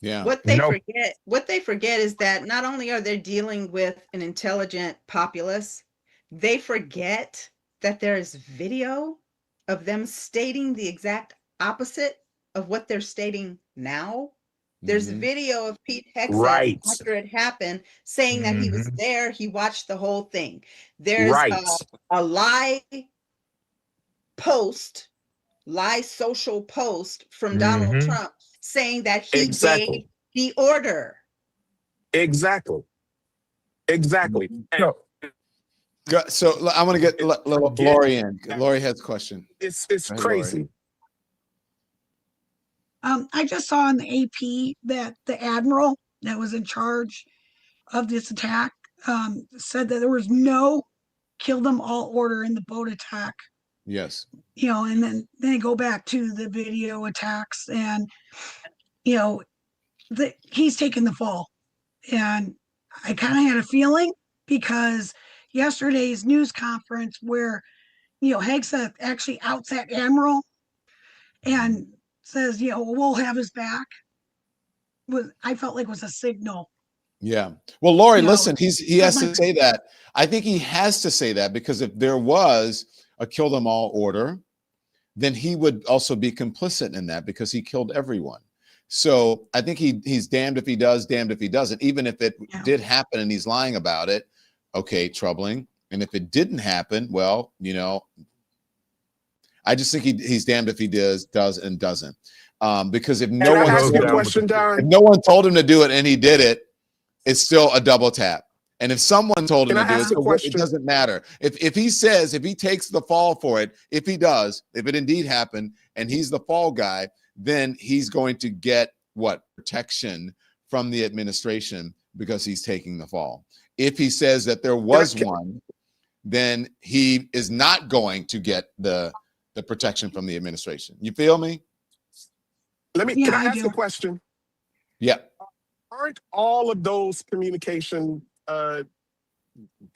Yeah. What they forget is that not only are they dealing with an intelligent populace, they forget that there is video of them stating the exact opposite of what they're stating now. There's a video of Pete Hegseth Right. after it happened saying that he was there. He watched the whole thing. There's Right. a lie social post from Donald Trump saying that he Exactly. gave the order. Exactly. And So I want to get Lori in. Lori has a question. it's Go ahead, crazy. Lori. I just saw in the AP that the admiral that was in charge of this attack said that there was no kill them all order in the boat attack. Yes. And then they go back to the video attacks, and he's taking the fall. And I kind of had a feeling, because yesterday's news conference where Hegseth actually outs that admiral and says, we'll have his back, I felt like was a signal. Yeah. Well, Lori, listen, he has to say that. I think he has to say that, because if there was a kill them all order, then he would also be complicit in that, because he killed everyone. So I think he's damned if he does, damned if he doesn't. Even if it did happen and he's lying about it, okay, troubling. And if it didn't happen, well, I just think he's damned if he does and doesn't. Because if no one told him to do it and he did it, it's still a double tap. And if someone told him to do it, it doesn't matter. If he takes the fall for it, if it indeed happened and he's the fall guy, then he's going to get protection from the administration, because he's taking the fall. If he says that there was one, then he is not going to get the protection from the administration. You feel me? Can I ask a question? Yeah. Aren't all of those communication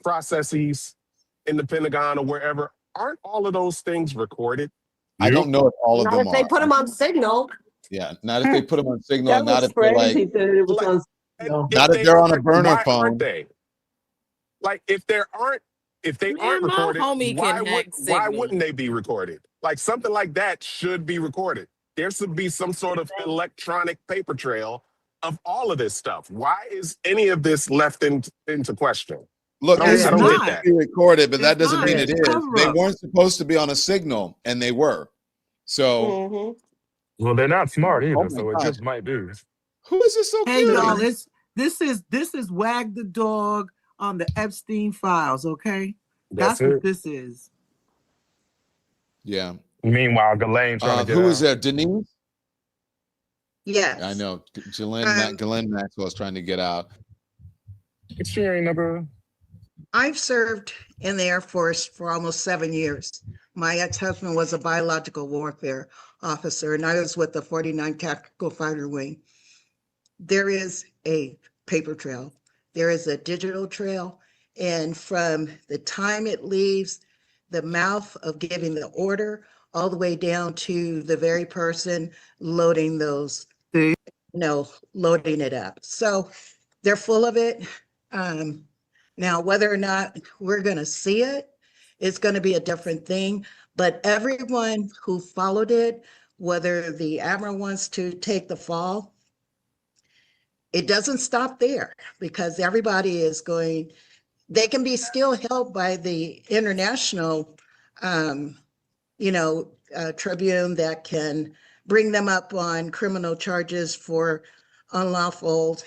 processes in the Pentagon or wherever, aren't all of those things recorded? I don't know if all of them are. Not if they put them on Signal. Yeah, not if they put them on Signal, and not if they're crazy that it was on Signal. not if they're on a burner phone. Aren't they? Like, if they aren't recorded, why wouldn't they be recorded? Like, something like that should be recorded. There should be some sort of electronic paper trail of all of this stuff. Why is any of this left into question? Look, I don't get that. Be recorded, but that doesn't mean it is. They weren't supposed to be on a Signal, and they were. So, well, they're not smart either, so it just might be. Who is this so Hey, curious? y'all, this is Wag the Dog on the Epstein files, okay? That's what this is. Yeah. Meanwhile, Ghislaine trying to get who out. is there? Denise? Yes. I know. Ghislaine Maxwell is trying to get out. It's your number. I've served in the Air Force for almost 7 years. My ex-husband was a biological warfare officer, and I was with the 49th Tactical Fighter Wing. There is a paper trail. There is a digital trail. And from the time it leaves the mouth of giving the order all the way down to the very person loading those, loading it up. So they're full of it. Now, whether or not we're going to see it, it's going to be a different thing. But everyone who followed it, whether the admiral wants to take the fall, it doesn't stop there, because everybody is going, they can be still held by the international, tribune that can bring them up on criminal charges for unlawful,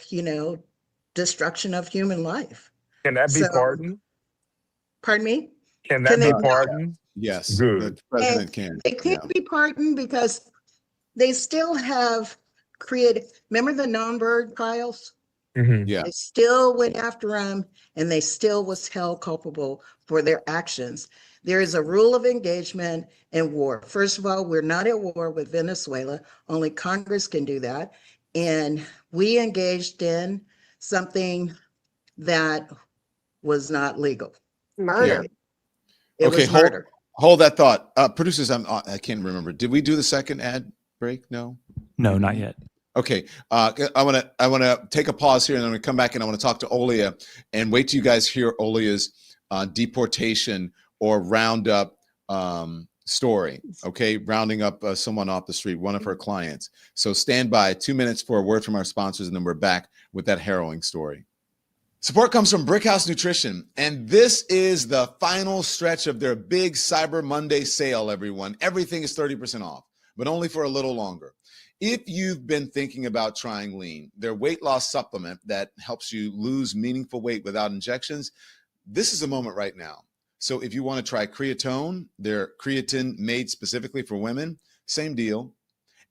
destruction of human life. Can that be pardoned? Pardon me? Can that be pardoned? Yes. Good. The president can. It can't be pardoned because they still have created, remember the Nuremberg trials? Yeah. They still went after him, and they still was held culpable for their actions. There is a rule of engagement in war. First of all, we're not at war with Venezuela. Only Congress can do that. And we engaged in something that was not legal. Murder. Yeah. It was murder. Hold that thought. Producers, I can't remember. Did we do the second ad break? No, not yet. Okay, I want to take a pause here, and then we come back, and I want to talk to Olia, and wait till you guys hear Olia's deportation or roundup story, okay? Rounding up someone off the street, one of her clients. So stand by 2 minutes for a word from our sponsors, and then we're back with that harrowing story. Support comes from Brickhouse Nutrition, and this is the final stretch of their big Cyber Monday sale, everyone. Everything is 30% off, but only for a little longer. If you've been thinking about trying Lean, their weight loss supplement that helps you lose meaningful weight without injections, this is a moment right now. So if you want to try Creatone, their creatine made specifically for women, same deal.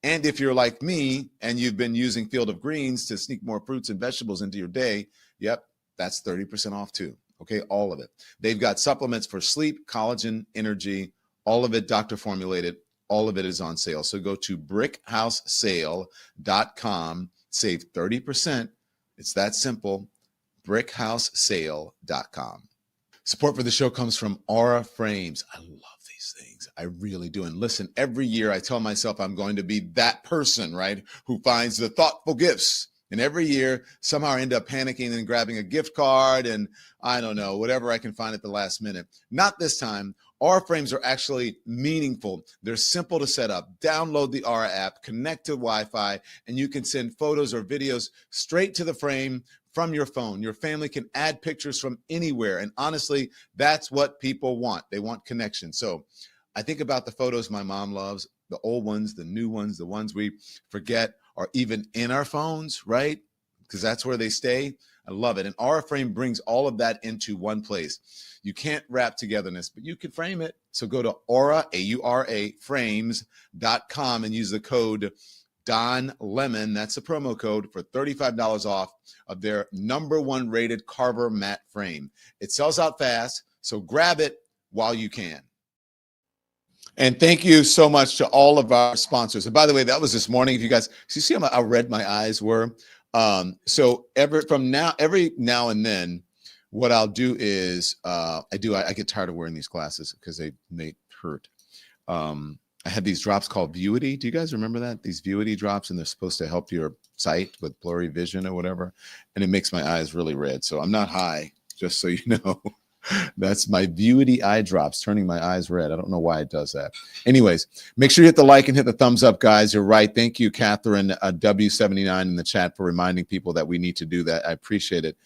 And if you're like me and you've been using Field of Greens to sneak more fruits and vegetables into your day, yep, that's 30% off too. Okay, all of it. They've got supplements for sleep, collagen, energy, all of it doctor formulated. All of it is on sale. So go to brickhousesale.com, save 30%. It's that simple, brickhousesale.com. Support for the show comes from Aura Frames. I love these things. I really do. And listen, every year I tell myself I'm going to be that person, right, who finds the thoughtful gifts. And every year, somehow I end up panicking and grabbing a gift card and I don't know, whatever I can find at the last minute. Not this time. Aura Frames are actually meaningful. They're simple to set up. Download the Aura app, connect to Wi-Fi, and you can send photos or videos straight to the frame from your phone. Your family can add pictures from anywhere. And honestly, that's what people want. They want connection. So I think about the photos my mom loves, the old ones, the new ones, the ones we forget are even in our phones, right? Because that's where they stay. I love it. And Aura Frame brings all of that into one place. You can't wrap togetherness, but you can frame it. So go to Aura, A-U-R-A, frames.com and use the code Don Lemon. That's a promo code for $35 off of their #1 rated Carver matte frame. It sells out fast, so grab it while you can. And thank you so much to all of our sponsors. And by the way, that was this morning. If you guys, you see how red my eyes were? So every now and then, what I'll do is I get tired of wearing these glasses because they hurt. I had these drops called Vuity. Do you guys remember that? These Vuity drops, and they're supposed to help your sight with blurry vision or whatever. And it makes my eyes really red. So I'm not high, just so you know. That's my Vuity eye drops, turning my eyes red. I don't know why it does that. Anyways, make sure you hit the like and hit the thumbs up, guys. You're right. Thank you, Catherine W79 in the chat, for reminding people that we need to do that. I appreciate it.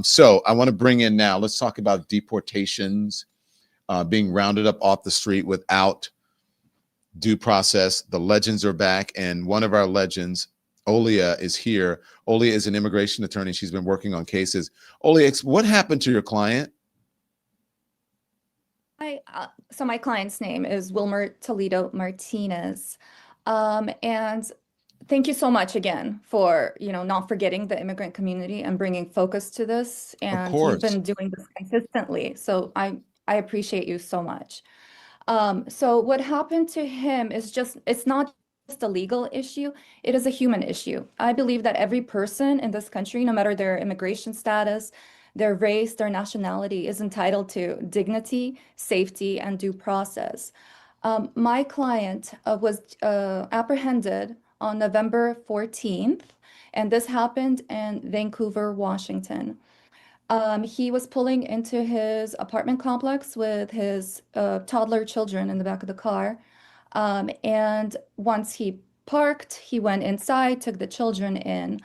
So I want to bring in now, let's talk about deportations, being rounded up off the street without due process. The legends are back, and one of our legends, Olia, is here. Olia is an immigration attorney. She's been working on cases. Olia, what happened to your client? Hi, so my client's name is Wilmer Toledo Martinez. And thank you so much again for, not forgetting the immigrant community and bringing focus to this. And you've been doing this consistently. So I appreciate you so much. So what happened to him is it's not just a legal issue, it is a human issue. I believe that every person in this country, no matter their immigration status, their race, their nationality, is entitled to dignity, safety, and due process. My client was apprehended on November 14th, and this happened in Vancouver, Washington. He was pulling into his apartment complex with his toddler children in the back of the car. And once he parked, he went inside, took the children in.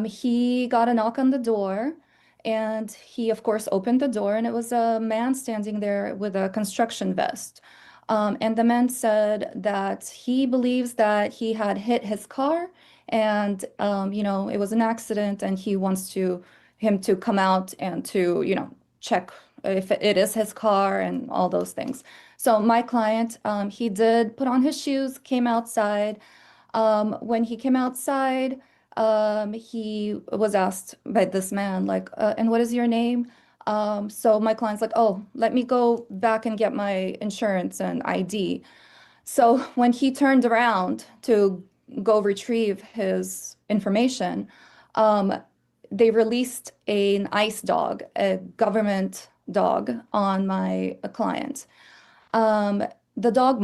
He got a knock on the door. And he, of course, opened the door, and it was a man standing there with a construction vest. And the man said that he believes that he had hit his car, and it was an accident, and he wants him to come out and to check if it is his car and all those things. So my client, he did put on his shoes, came outside. When he came outside, he was asked by this man, like, and what is your name? So my client's like, oh, let me go back and get my insurance and ID. So when he turned around to go retrieve his information, they released an ICE dog, a government dog, on my client. The dog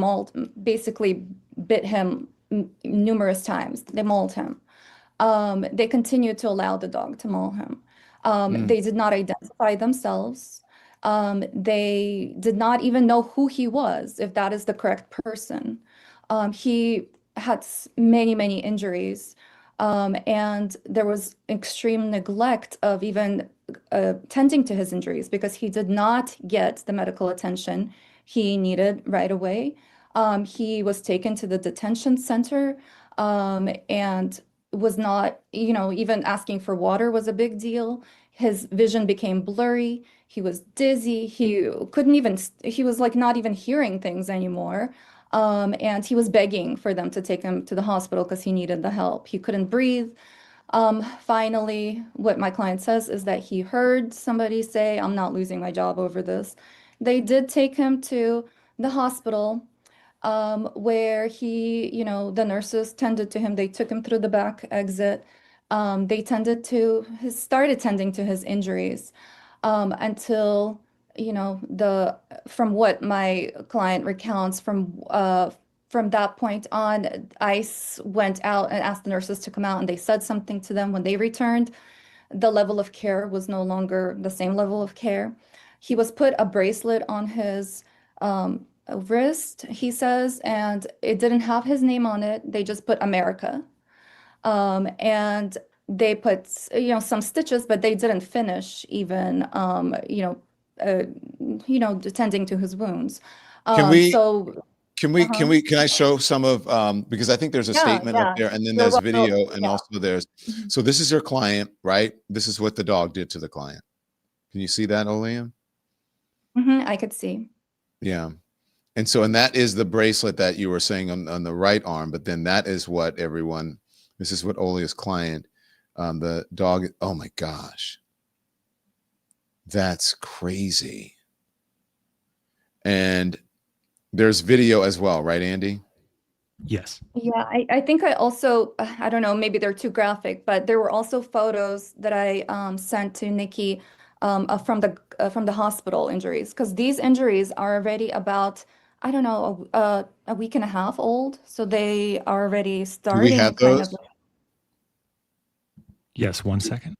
basically bit him numerous times. They mauled him. They continued to allow the dog to maul him. They did not identify themselves. They did not even know who he was, if that is the correct person. He had many, many injuries, and there was extreme neglect of even tending to his injuries because he did not get the medical attention he needed right away. He was taken to the detention center, and was not, even asking for water was a big deal. His vision became blurry. He was dizzy. He couldn't even, he was like not even hearing things anymore. And he was begging for them to take him to the hospital because he needed the help. He couldn't breathe. Finally, what my client says is that he heard somebody say, "I'm not losing my job over this." They did take him to the hospital, where the nurses tended to him. They took him through the back exit. They started tending to his injuries, until, from what my client recounts, from that point on, ICE went out and asked the nurses to come out, and they said something to them. When they returned, the level of care was no longer the same level of care. He was put a bracelet on his wrist, he says, and it didn't have his name on it. They just put America. And they put, some stitches, but they didn't finish even, tending to his wounds. Can we, So, can I show some of, because I think there's a statement up there, and then there's video, and also there's, so this is your client, right? This is what the dog did to the client. Can you see that, Oliam? I could see. Yeah. And so, and that is the bracelet that you were saying on the right arm, but then that is what this is what Olia's client, the dog, oh my gosh. That's crazy. And there's video as well, right, Andy? Yes. Yeah, I think I also, I don't know, maybe they're too graphic, but there were also photos that I sent to Nikki, from the hospital injuries, because these injuries are already about, I don't know, a week and a half old. So they are already Do we starting have kind those? of. Yes, 1 second.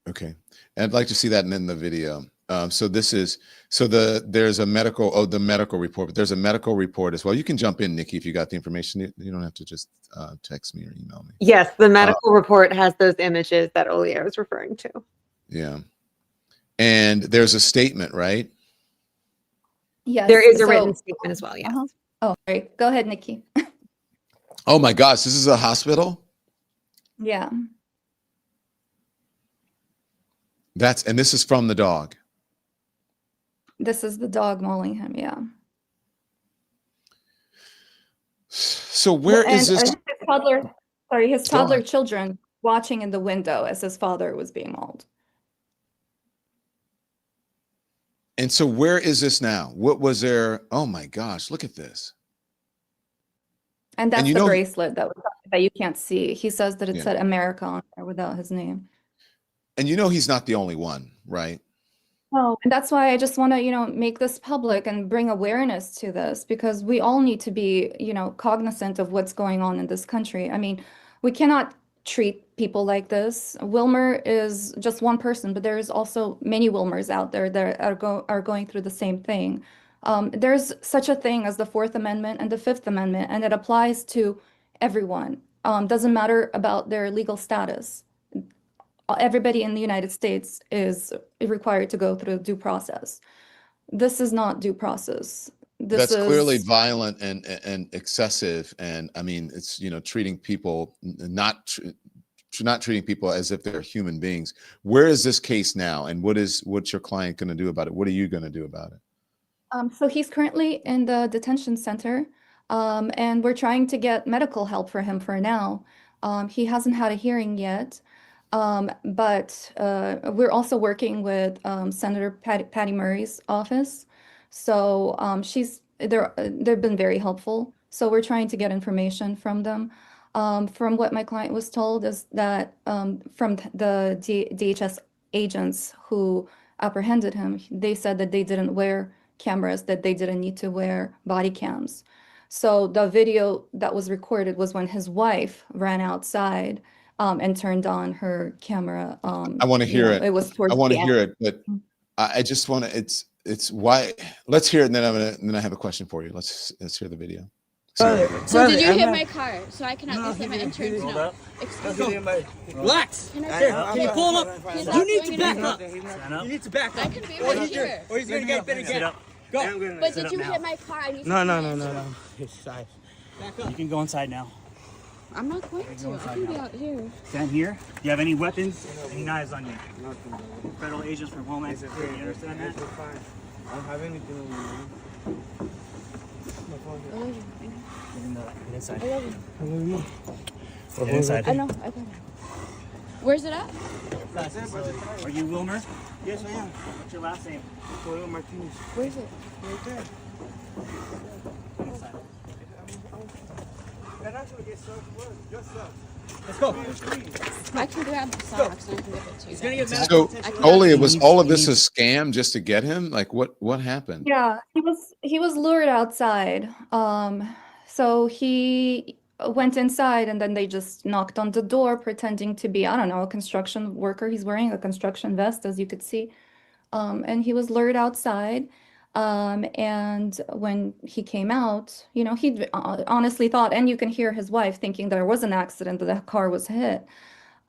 Okay. And I'd like to see that in the video. So this is, there's a medical, the medical report, but there's a medical report as well. You can jump in, Nikki, if you got the information. You don't have to just text me or email me. Yes, the medical report has those images that Olia was referring to. Yeah. And there's a statement, right? Yes. There is a written statement as well, yes. Oh, right. Go ahead, Nikki. Oh my gosh, this is a hospital? Yeah. And this is from the dog. This is the dog mauling him. Yeah. So where is this? His toddler children watching in the window as his father was being mauled. And so where is this now? What was there? Oh my gosh, look at this. And that's the bracelet that you can't see. He says that it said America on there without his name. And he's not the only one, right? Well, and that's why I just want to, make this public and bring awareness to this, because we all need to be, cognizant of what's going on in this country. I mean, we cannot treat people like this. Wilmer is just one person, but there's also many Wilmers out there that are going through the same thing. There's such a thing as the Fourth Amendment and the Fifth Amendment, and it applies to everyone. Doesn't matter about their legal status. Everybody in the United States is required to go through due process. This is not due process. That's clearly violent and excessive. And I mean, it's, treating people, not treating people as if they're human beings. Where is this case now? And what's your client going to do about it? What are you going to do about it? So he's currently in the detention center, and we're trying to get medical help for him for now. He hasn't had a hearing yet. But we're also working with Senator Patty Murray's office. So they've been very helpful. So we're trying to get information from them. From what my client was told is that from the DHS agents who apprehended him, they said that they didn't wear cameras, that they didn't need to wear body cams. So the video that was recorded was when his wife ran outside and turned on her camera. I want to hear it. It was towards I want to the hear end. it, but I just want to, it's why. Let's hear it, and then I have a question for you. Let's hear the video. So did you hit my car? So I can at least let my insurance know. Excuse me. Relax. Can you pull him up? He's You not need doing to back anything. up. You need to back up. I can be right here. Or he's gonna get better. Get up. Go. But did you hit my car? I need to No. Back up. You can go inside now. I'm not going to. I can be out here. Stand here. Do you have any weapons? Any knives on you? Nothing. Federal agents from Homeland Security. You understand that? I don't have anything on me. I love you. Get inside. I love you. I love you. Get inside. I know. I got it. Where's it at? Are you Wilmer? Yes, I am. What's your last name? Wilmer Martinez. Where's it? Right there. Inside. Let's go. I can grab the socks and I can give it to you. So, Oli, was all of this a scam just to get him? Like, what happened? Yeah, he was lured outside. So he went inside and then they just knocked on the door pretending to be, I don't know, a construction worker. He's wearing a construction vest, as you could see. And he was lured outside. And when he came out, he honestly thought, and you can hear his wife thinking there was an accident, that the car was hit.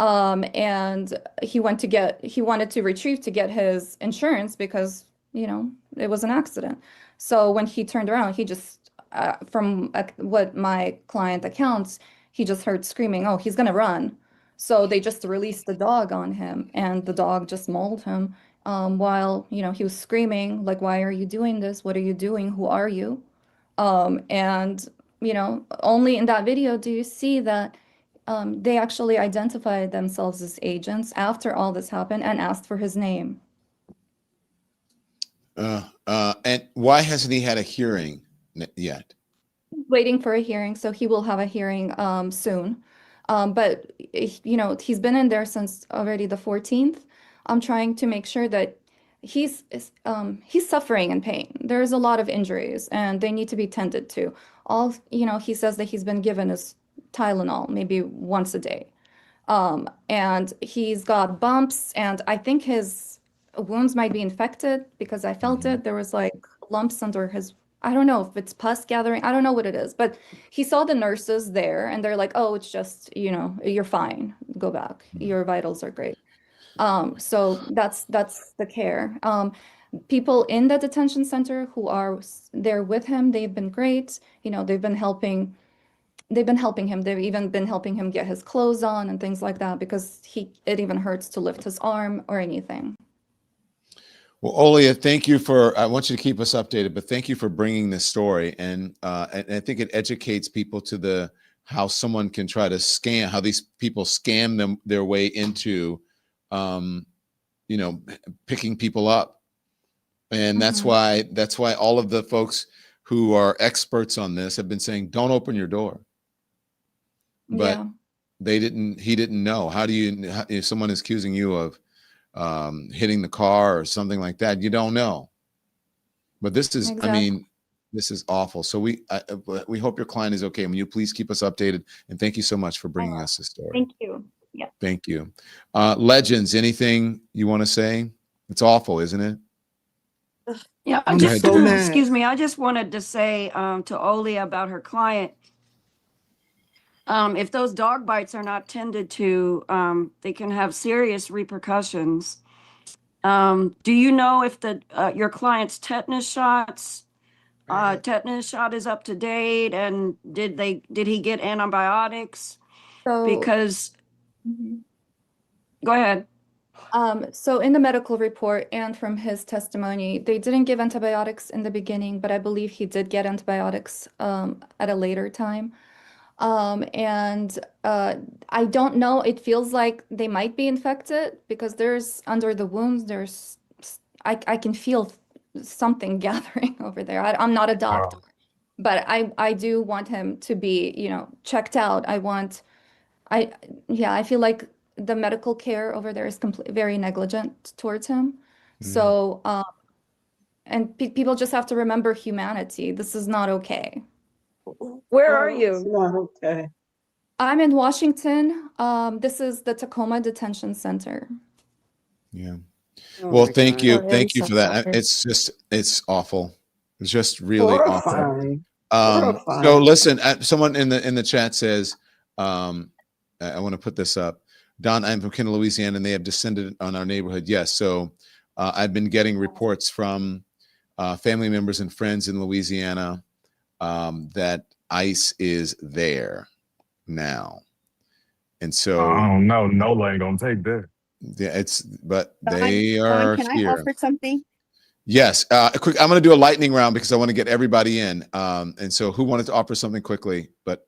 And he wanted to retrieve to get his insurance because, it was an accident. So when he turned around, he just, from what my client accounts, he just heard screaming, oh, he's going to run. So they just released the dog on him and the dog just mauled him. While, he was screaming, like, why are you doing this? What are you doing? Who are you? And, only in that video do you see that they actually identified themselves as agents after all this happened and asked for his name. And why hasn't he had a hearing yet? Waiting for a hearing, so he will have a hearing soon. But, he's been in there since already the 14th. I'm trying to make sure that he's suffering in pain. There's a lot of injuries and they need to be tended to. He says that he's been given his Tylenol maybe once a day. And he's got bumps and I think his wounds might be infected because I felt it. There was like lumps under his, I don't know if it's pus gathering. I don't know what it is, but he saw the nurses there and they're like, oh, it's just, you're fine. Go back. Your vitals are great. So that's the care. People in the detention center who are there with him, they've been great. They've been helping him. They've even been helping him get his clothes on and things like that because it even hurts to lift his arm or anything. Well, Olia, thank you I want you to keep us updated, but thank you for bringing this story. And I think it educates people to how someone can try to scam, how these people scam their way into picking people up. And that's why all of the folks who are experts on this have been saying, don't open your door. But he didn't know. How do if someone is accusing you of hitting the car or something like that, you don't know. But this is, Exactly. This is awful. So we hope your client is okay. Will you please keep us updated? And thank you so much for bringing us this story. Thank you. Yeah. Thank you. Legends, anything you want to say? It's awful, isn't it? Yeah, I'm so mad. excuse me. I just wanted to say to Oli about her client, if those dog bites are not tended to, they can have serious repercussions. Do you know if your client's tetanus shot is up to date, and did he get antibiotics? Because go ahead. So in the medical report and from his testimony, they didn't give antibiotics in the beginning, but I believe he did get antibiotics at a later time. And I don't know, it feels like they might be infected because there's under the wounds, I can feel something gathering over there. I'm not a doctor, but I do want him to be, checked out. I feel like the medical care over there is very negligent towards him. So, and people just have to remember humanity. This is not okay. Where are you? It's not okay. I'm in Washington. This is the Tacoma Detention Center. Yeah. Well, thank you. Oh, I'm Thank you so for that. sorry. It's awful. It's just really awful. Horrifying. So Horrifying. listen, someone in the chat says, I want to put this up. Don, I'm from Kendall, Louisiana, and they have descended on our neighborhood. Yes. So I've been getting reports from family members and friends in Louisiana that ICE is there now. And so I don't know. NOLA ain't gonna take that. yeah, but they are Can I here. offer something? Yes. Quick. I'm going to do a lightning round because I want to get everybody in. And so who wanted to offer something quickly? But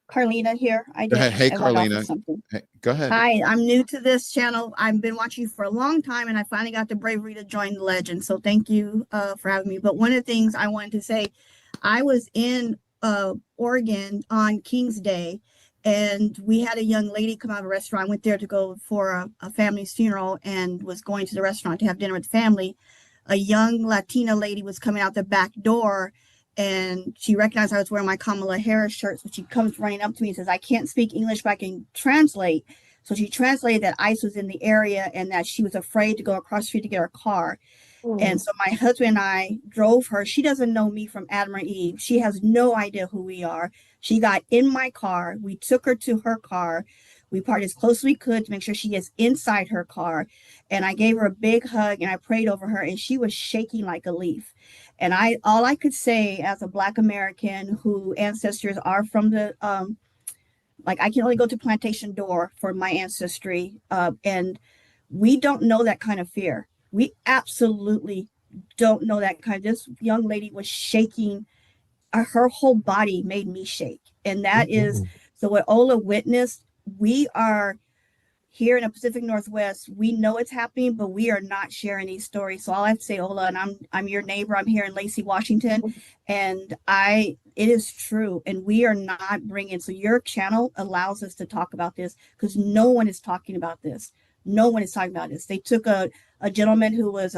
Carlina here. go ahead. Hey, I want to offer Carlina. something. Hey, go ahead. Hi, I'm new to this channel. I've been watching you for a long time, and I finally got the bravery to join the legend. So thank you for having me. But one of the things I wanted to say, I was in Oregon on King's Day, and we had a young lady come out of a restaurant. I went there to go for a family's funeral and was going to the restaurant to have dinner with the family. A young Latina lady was coming out the back door, and she recognized I was wearing my Kamala Harris shirt. So she comes running up to me and says, I can't speak English, but I can translate. So she translated that ICE was in the area and that she was afraid to go across the street to get her car. And so my husband and I drove her. She doesn't know me from Adam or Eve. She has no idea who we are. She got in my car. We took her to her car. We parked as close as we could to make sure she gets inside her car. And I gave her a big hug and I prayed over her, and she was shaking like a leaf. And all I could say as a Black American who ancestors are from the, like I can only go to Plantation Door for my ancestry. And we don't know that kind of fear. We absolutely don't know that kind. This young lady was shaking. Her whole body made me shake. And that is, so what Ola witnessed, we are here in the Pacific Northwest, we know it's happening, but we are not sharing these stories. So all I have to say, Ola, and I'm your neighbor. I'm here in Lacey, Washington, and it is true. And we are not bringing. So your channel allows us to talk about this because no one is talking about this. No one is talking about this. They took a gentleman who was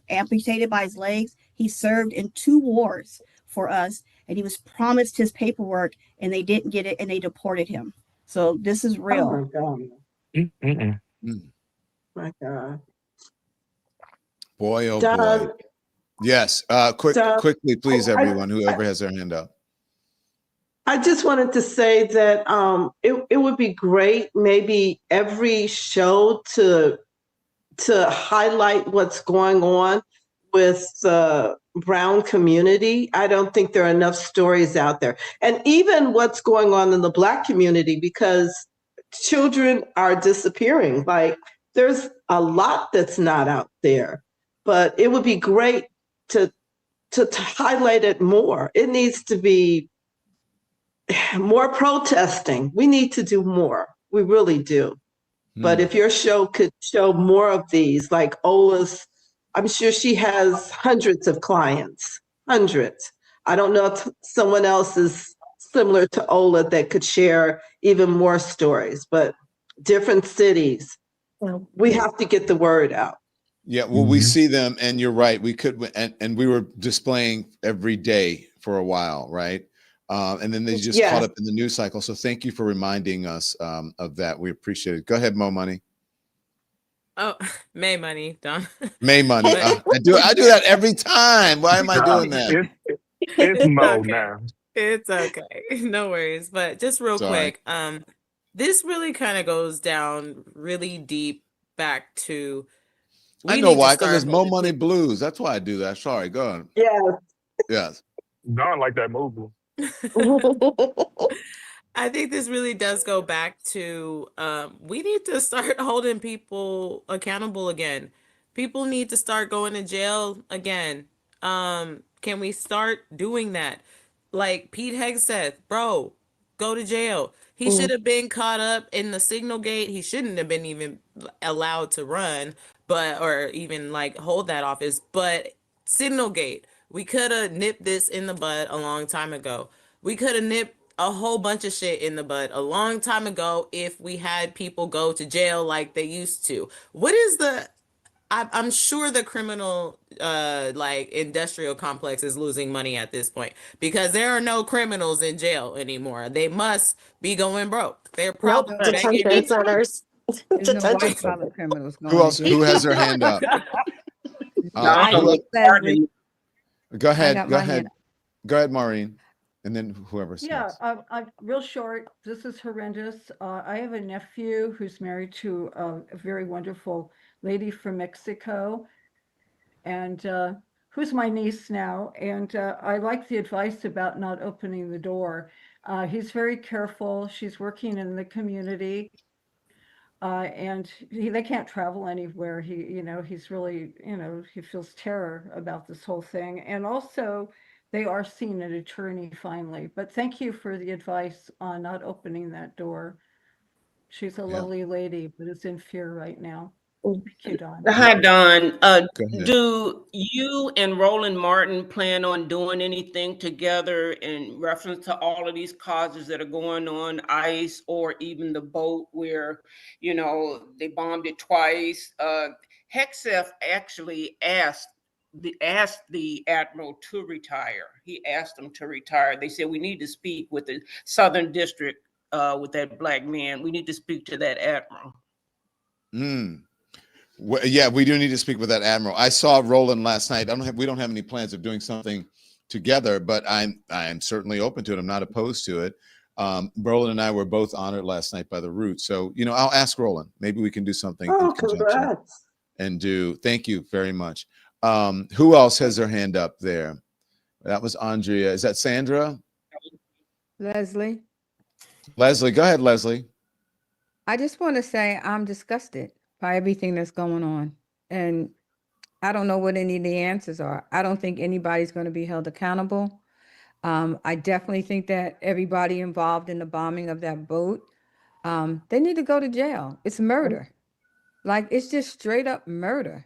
amputated by his legs. He served in 2 wars for us, and he was promised his paperwork, and they didn't get it, and they deported him. So this is real. Oh my God. My God. Boy, oh Don, boy. Yes. Quickly, please, everyone, whoever has their hand up. I just wanted to say that it would be great, maybe every show to highlight what's going on with the Brown community. I don't think there are enough stories out there. And even what's going on in the Black community, because children are disappearing. Like there's a lot that's not out there, but it would be great to highlight it more. It needs to be more protesting. We need to do more. We really do. But if your show could show more of these, like Ola's, I'm sure she has hundreds of clients, hundreds. I don't know if someone else is similar to Ola that could share even more stories, but different cities, we have to get the word out. Yeah, well, we see them, and you're right. We could, and we were displaying every day for a while, right? And then they just caught up in the news cycle. So thank you for reminding us of that. We appreciate it. Go ahead, Mo Money. Oh, May Money, Don. May Money. I do that every time. Why am I doing that? It's Mo now. It's okay. No worries. But just real quick, this really kind of goes down really deep back to I know why, because it's Mo Money Blues. That's why I do that. Sorry, go on. Yes. Don like that movie. I think this really does go back to we need to start holding people accountable again. People need to start going to jail again. Can we start doing that? Like Pete Hegseth, bro, go to jail. He should have been caught up in the signal gate. He shouldn't have been even allowed to run, or even like hold that office. But signal gate, we could have nipped this in the bud a long time ago. We could have nipped a whole bunch of shit in the bud a long time ago if we had people go to jail like they used to. What is I'm sure the criminal like industrial complex is losing money at this point because there are no criminals in jail anymore. They must be going broke. They're probably detention centers. There's no white collar criminals going. Who else? Who has their hand up? Who else? Leslie. Go ahead. got Go my ahead. hand. Go ahead, Maureen, and then whoever's Yeah, next. real short. This is horrendous. I have a nephew who's married to a very wonderful lady from Mexico, and who's my niece now. And I like the advice about not opening the door. He's very careful. She's working in the community. And they can't travel anywhere. He's really, he feels terror about this whole thing. And also, they are seeing an attorney finally. But thank you for the advice on not opening that door. She's a lovely lady, but is in fear right now. Thank you, Don. Hi, Don. Go ahead. Do you and Roland Martin plan on doing anything together in reference to all of these causes that are going on, ICE or even the boat where, they bombed it twice? Hegseth actually asked the admiral to retire. He asked him to retire. They said, we need to speak with the Southern District with that black man. We need to speak to that admiral. Well, yeah, we do need to speak with that admiral. I saw Roland last night. We don't have any plans of doing something together, but I'm certainly open to it. I'm not opposed to it. Roland and I were both honored last night by the Root. So, I'll ask Roland. Maybe we can do something in conjunction. Congrats. Thank you very much. Who else has their hand up there? That was Andrea. Is that Sandra? Leslie. Leslie, go ahead, Leslie. I just want to say I'm disgusted by everything that's going on. And I don't know what any of the answers are. I don't think anybody's going to be held accountable. I definitely think that everybody involved in the bombing of that boat, they need to go to jail. It's murder. Like, it's just straight up murder.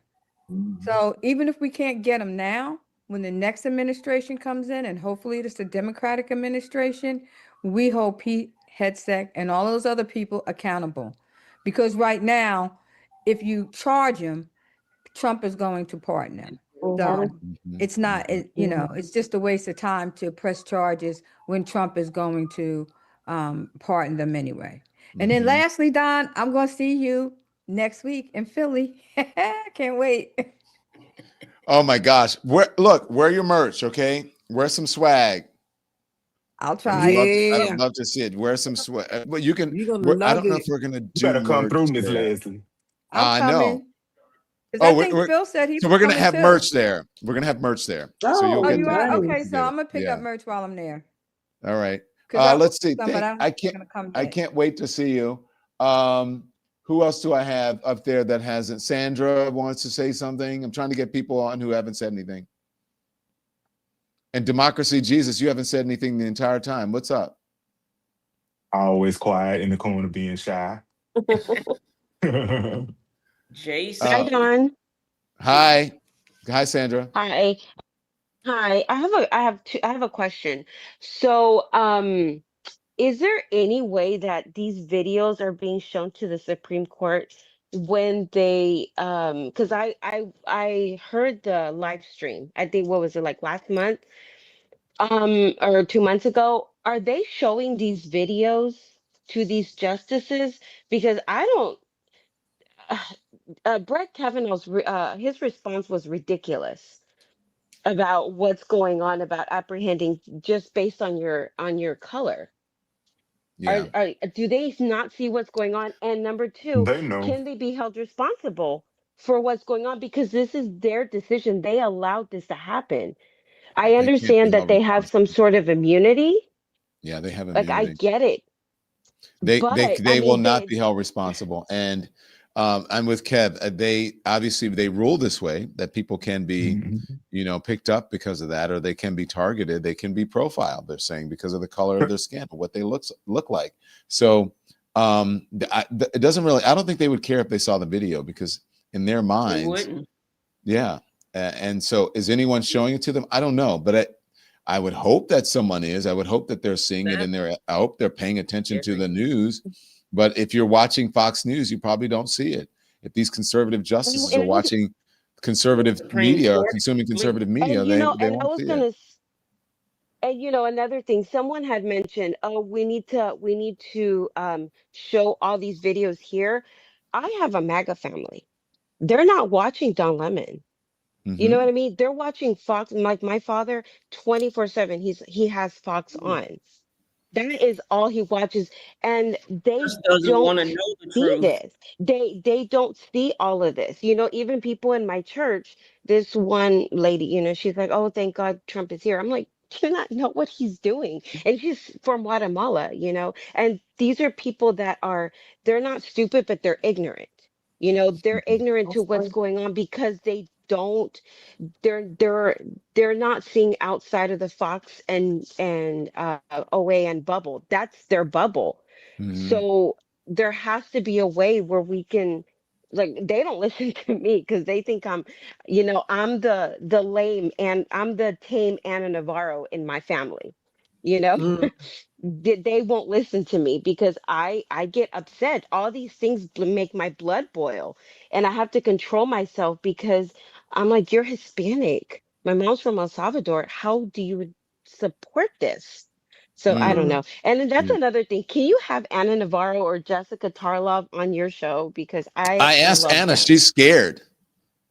So even if we can't get them now, when the next administration comes in, and hopefully it's a Democratic administration, we hold Pete Hegseth and all those other people accountable. Because right now, if you charge him, Trump is going to pardon him. So it's not, it's just a waste of time to press charges when Trump is going to pardon them anyway. And then lastly, Don, I'm going to see you next week in Philly. Can't wait. Oh my gosh. Wear your merch, okay? Wear some swag. I'll try. I'd love to see it. Wear some swag. But you can, I don't know if we're going to do You better come through, Miss there. Leslie. I know. I think Phil said he so we're going to have merch there. We're going to have merch there. So you'll get you that. are? Okay, so I'm going to pick up merch while I'm there. All right. 'Cause Let's see. I can't wait to see you. Who else do I have up there that hasn't? Sandra wants to say something. I'm trying to get people on who haven't said anything. And Democracy Jesus, you haven't said anything the entire time. What's up? Always quiet in the corner, being shy. Jason. Hi, Don. Hi, Sandra. Hi. I have a question. So, is there any way that these videos are being shown to the Supreme Court when they because I heard the live stream. I think, what was it, like last month? Or 2 months ago. Are they showing these videos to these justices? Because I don't Brett Kavanaugh's his response was ridiculous about what's going on, about apprehending just based on your color. Yeah. Do they not see what's going on? And number two, They know. can they be held responsible for what's going on? Because this is their decision. They allowed this to happen. I understand that they have some sort of immunity. Yeah, they have Like, immunity. I get it. They will not they- be held responsible. And I'm with Kev. They rule this way that people can be, picked up because of that, or they can be targeted. They can be profiled. They're saying because of the color of their skin, or what they look like. So it doesn't really. I don't think they would care if they saw the video, because in their minds, yeah. And so, is anyone showing it to them? I don't know, but I would hope that someone is. I would hope that they're seeing it, and I hope they're paying attention to the news. But if you're watching Fox News, you probably don't see it. If these conservative justices are watching conservative media or consuming conservative media, they won't see it. And another thing, someone had mentioned, we need to show all these videos here. I have a MAGA family. They're not watching Don Lemon. You know what I mean? They're watching Fox. Like my father, 24/7. He has Fox on. That is all he watches, and they Just doesn't don't want to know the see truth. this. They don't see all of this. You know, even people in my church, this one lady, you know, she's like, "Oh, thank God Trump is here." I'm like, "Do you not know what he's doing?" And she's from Guatemala, you know, and these are people that they're not stupid, but they're ignorant. You know, they're ignorant to what's going on because they're they're not seeing outside of the Fox and OAN bubble. That's their bubble. So there has to be a way where we can, like, they don't listen to me because they think I'm, you know, I'm the lame, and I'm the tame Anna Navarro in my family. You know, they won't listen to me because I get upset. All these things make my blood boil, and I have to control myself because I'm like, you're Hispanic. My mom's from El Salvador. How do you support this? So I don't know. And then that's another thing. Can you have Anna Navarro or Jessica Tarlov on your show? Because I I asked love Anna. them. She's scared.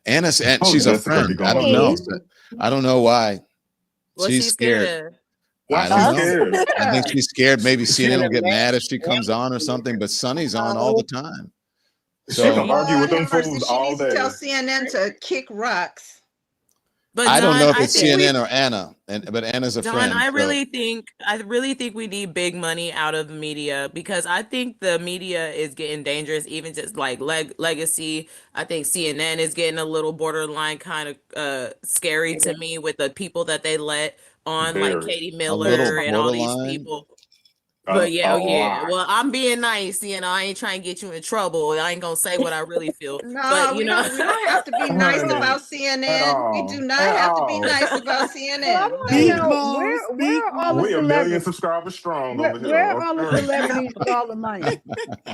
Anna's and Oh, she's a Jessica be friend. I going don't know. in. I don't know why. What's She's she scared scared. of? Why I don't she know. scared? I think she's scared. Maybe She's CNN in will a get mess. mad if she comes on or something. But Sonny's on all the time. She can So argue with Lord them have mercy. fools She all needs to tell day. CNN to kick rocks. But I don't Don, know if I it's think CNN or Anna, but Anna's a Don, friend. So I really think we need big money out of the media because I think the media is getting dangerous, even just like legacy. I think CNN is getting a little borderline kind of scary to me with the people that they let on, like Very. Katie a little Miller and all these borderline. people. A, But yeah, a oh yeah. lot. Well, I'm being nice, you know. I ain't trying to get you in trouble. I ain't gonna say what I really feel. But No, you know, we don't have to be nice Honey, about at CNN. We do all. not At have to be all. nice about Well, I CNN. want to No. Speak know more, where speak are all the We more. a million celebrities? subscribers strong over here. Where are all the Okay. celebrities with all the money?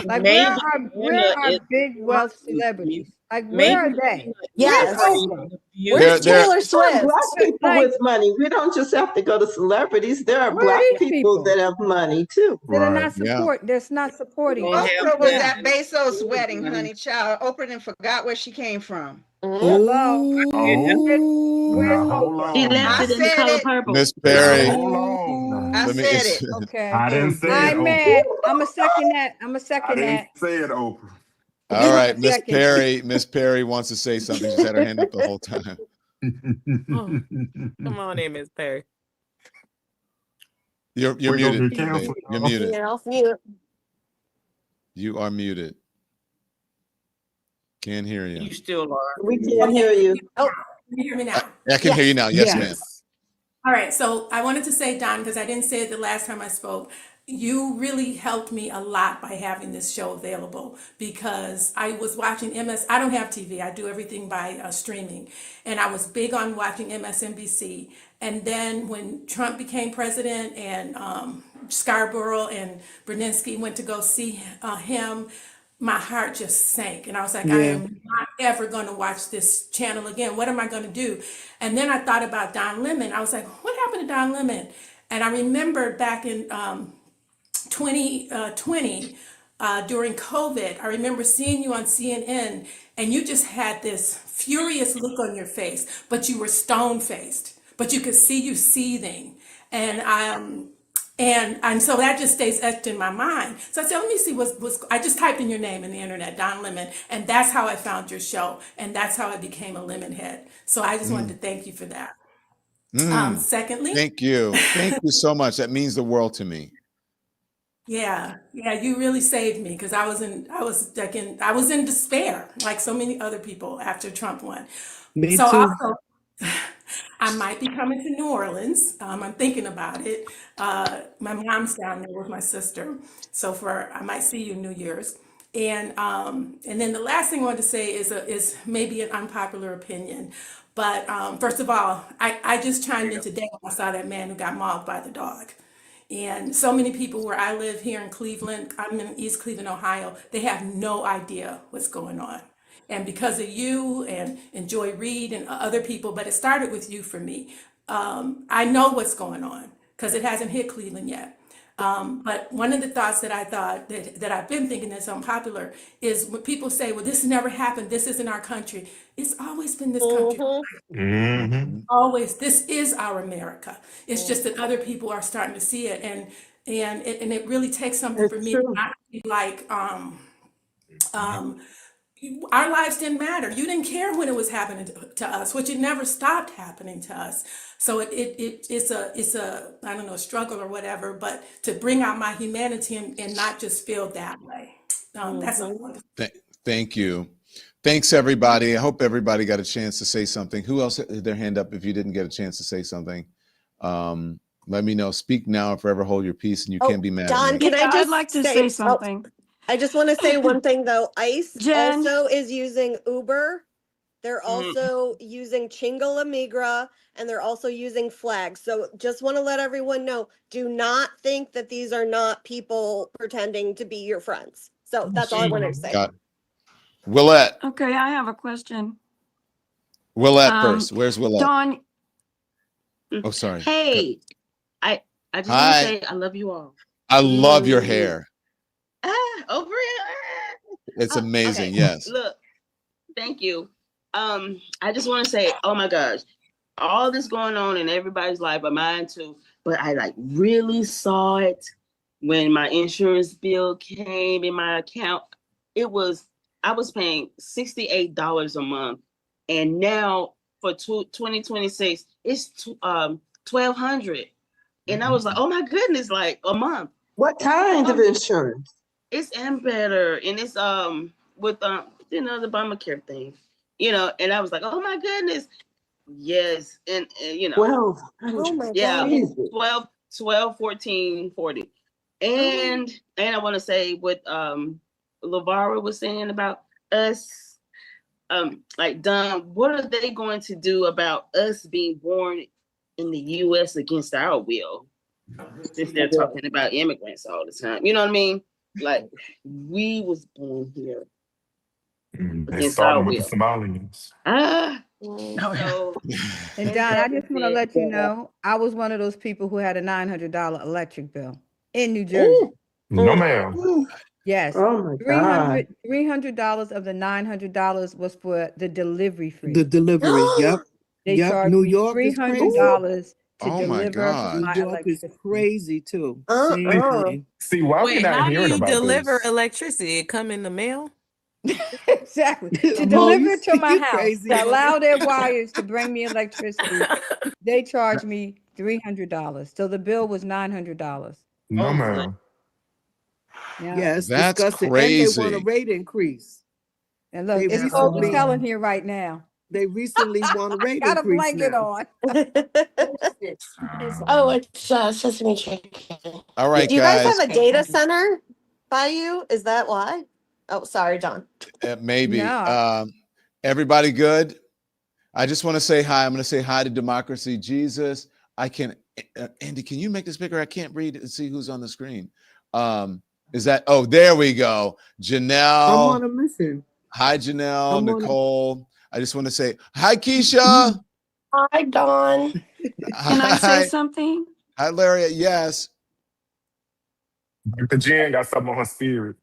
Like Maybe where Anna are is big wealth the celebrities? Like where are maybe they? Anna is Where's Yes. spreading Oprah? the Where's abuse. They're Taylor There are Black Swift? people Like with money. We don't just have to go to celebrities. There are where are Black these people people that have money too. that are Right. not that's not We supporting don't us? have Oprah was that Yeah. at Bezos' wedding, money. honey child. Oprah done forgot where she came from. Hello. Where's, Now where's Ooh. hold Oprah? He on left I it now. in the said color it. purple. Miss Now Perry. hold on Ooh. now. I Let me. said it. Okay. I didn't say it, I'm Oprah. mad. I'm a second that. I'm a I second didn't that. say it, Oprah. All I'm a right, Miss second. Perry. Miss Perry wants to say something. She's had her hand up the whole time. oh, come on in, Miss Perry. You're We're gonna muted, get babe. canceled. You're Y'all. muted. Yeah, off mute. You are muted. Can't hear you. You still are. We can't hear you. Oh, Can you hear me now? I can hear you yes. now. Yes, ma'am. Yes. All right, so I wanted to say, Don, because I didn't say it the last time I spoke, you really helped me a lot by having this show available because I was watching I don't have TV, I do everything by streaming. And I was big on watching MSNBC. And then when Trump became president and Scarborough and Brzezinski went to go see him, my heart just sank. And I was like, I Yeah. am not ever going to watch this channel again. What am I going to do? And then I thought about Don Lemon. I was like, what happened to Don Lemon? And I remember back in 2020, during COVID, I remember seeing you on CNN and you just had this furious look on your face, but you were stone faced, but you could see you seething. And and so that just stays etched in my mind. So I said, let me see what's I just typed in your name in the internet, Don Lemon, and that's how I found your show. And that's how I became a Lemon head. So I just wanted to thank you for that. Secondly, Thank you. Thank you so much. That means the world to me. yeah, you really saved me because I was in despair, like so many other people after Trump won. Me So too. also, I might be coming to New Orleans. I'm thinking about it. My mom's down there with my sister, so I might see you New Year's. And then the last thing I wanted to say is maybe an unpopular opinion, but first of all, I just chimed in today when I saw that man who got mauled by the dog. And so many people where I live here in Cleveland, I'm in East Cleveland, Ohio, they have no idea what's going on. And because of you and Joy Reid and other people, but it started with you for me. I know what's going on because it hasn't hit Cleveland yet. But one of the thoughts that I thought that I've been thinking that's unpopular is when people say, well, this has never happened. This isn't our country. It's always been this country. Mm-hmm. Always, this is our America. It's just that other people are starting to see it, and it really takes something for me not to be like, our lives didn't matter. You didn't care when it was happening to us, which it never stopped happening to us. So it's a I don't know, struggle or whatever, but to bring out my humanity and not just feel that way. That's all. Thank you. Thanks, everybody. I hope everybody got a chance to say something. Who else had their hand up if you didn't get a chance to say something? Let me know. Speak now or forever hold your peace, and you can't be mad Don, at me. can I just I'd like to say something. I just want to say one thing though. ICE Jen. also is using Uber. They're also using Chinga La Migra, and they're also using flags. So just want to let everyone know, do not think that these are not people pretending to be your friends. So that's all I wanted to say. Got it. Willette. Okay, I have a question. Willette first. Where's Willette? Dawn. Oh, sorry. Hey, I just want to say I love you all. I love your hair. Over it. It's amazing. Okay. Yes. Look, thank you. I just want to say, oh my gosh, all this going on in everybody's life, but mine too. But I like really saw it when my insurance bill came in my account. I was paying $68 a month, and now for 2026, it's $1,200. And I was like, oh my goodness, like a month. What kind of insurance? It's better, and it's with the Obamacare thing, and I was like, oh my goodness, yes, and 12. Oh my yeah, God. 12, 14, 40. And I want to say what LaVara was saying about us, like Don, what are they going to do about us being born in the US against our will? Since they're talking about immigrants all the time. You know what I mean? Like, we was born here. They started with the Somalians. And Don, I just want to let you know, I was one of those people who had a $900 electric bill in New Jersey. No, ma'am. Yes. Oh my God. $300 of the $900 was for the delivery fee. The delivery. Yep. They charged New me York is crazy. $300 to Oh my deliver God. my New York is electricity. crazy too. Same thing. See, why we Wait, not how do hearing you about deliver this? electricity? It come in the mail? Exactly. To deliver it to my house, to allow their wires to bring me electricity, they charged me $300. So the bill was $900. No, ma'am. Yeah. Yes, That's disgusting. And they want a crazy. rate increase. And look, They it's cold as recently- hell in here right now. They recently want a rate Got a increase blanket now. on. Oh, it's Sesame Chicken. All right, Do you guys guys. have a data center by you? Is that why? Oh, sorry, John. Maybe. No. Everybody good? I just want to say hi. I'm going to say hi to Democracy Jesus. I can, Andy, can you make this bigger? I can't read it and see who's on the screen. Is that, oh, there we go. Janelle. I'm on a mission. Hi, Janelle, Nicole. I just want to say, hi, Keisha. Hi, Dawn. Can I say something? Hi, Larry. Yes. Dr. Jen got something on her spirit.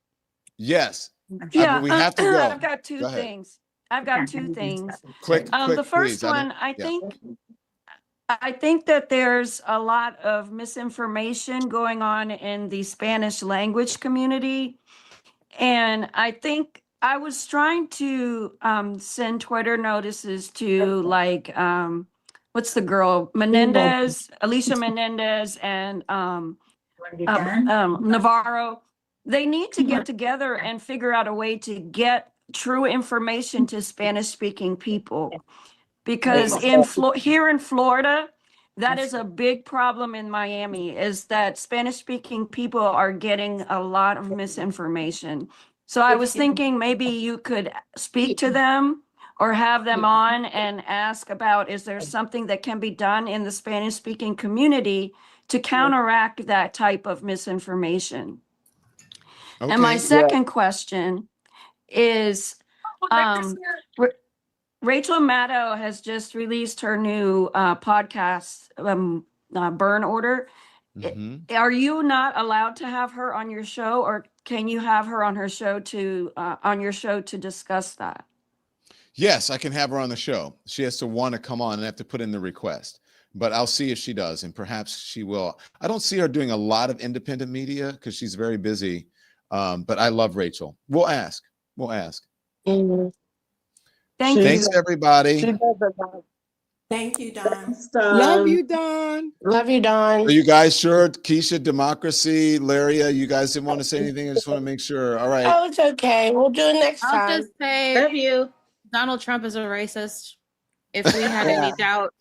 Yes. Yeah, We have to go. I've got two Go ahead. things. I've got two things. Quick, The first please. one, I think that there's a lot of misinformation going on in the Spanish language community. And I think I was trying to send Twitter notices to like, what's the girl? Alicia Menendez and Navarro. They need to get together and figure out a way to get true information to Spanish speaking people. Because here in Florida, that is a big problem in Miami, is that Spanish speaking people are getting a lot of misinformation. So I was thinking maybe you could speak to them or have them on and ask about, is there something that can be done in the Spanish speaking community to counteract that type of misinformation? Okay. And my second question is, Rachel Maddow has just released her new podcast, Burn Order. Are you not allowed to have her on your show, or can you have her on her show to on your show to discuss that? Yes, I can have her on the show. She has to want to come on and have to put in the request, but I'll see if she does, and perhaps she will. I don't see her doing a lot of independent media because she's very busy, but I love Rachel. We'll ask. We'll ask. Thank Thanks, you. everybody. Thank you, Don. Love you, Don. Love you, Don. Are you guys sure? Keisha, Democracy, Laria, you guys didn't want to say anything? I just want to make sure. All right. Oh, it's okay. We'll do it next I'll time. just say, Love you. Donald Trump is a racist. If we had any doubt,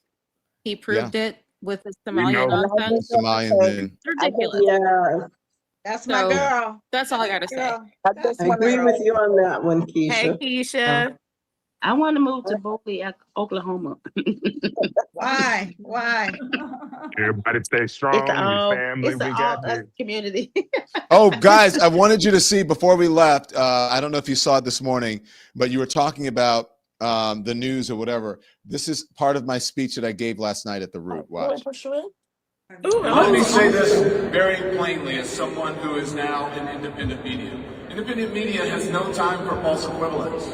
he proved it with his Somalia nonsense. Somalian thing. It's ridiculous. Yeah, That's my So, girl. That's all I got to say. That's I my agree girl. with you on that one, Keisha. Hey, Keisha. I want to move to Bowie, Oklahoma. Why? Why? Everybody stay It's strong. the all, Family, it's the we all got us this. community. Oh, guys, I wanted you to see before we left. I don't know if you saw it this morning, but you were talking about the news or whatever. This is part of my speech that I gave last night at the Root. Watch. Let me say this very plainly as someone who is now in independent media. Independent media has no time for false equivalence.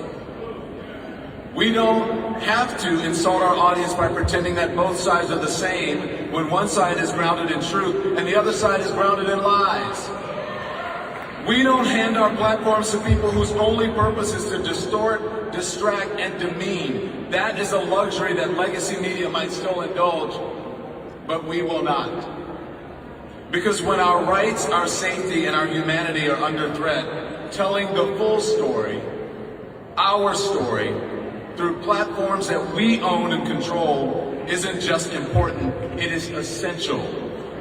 We don't have to insult our audience by pretending that both sides are the same when one side is grounded in truth and the other side is grounded in lies. We don't hand our platforms to people whose only purpose is to distort, distract, and demean. That is a luxury that legacy media might still indulge, but we will not. Because when our rights, our safety, and our humanity are under threat, telling the full story, our story, through platforms that we own and control isn't just important, it is essential.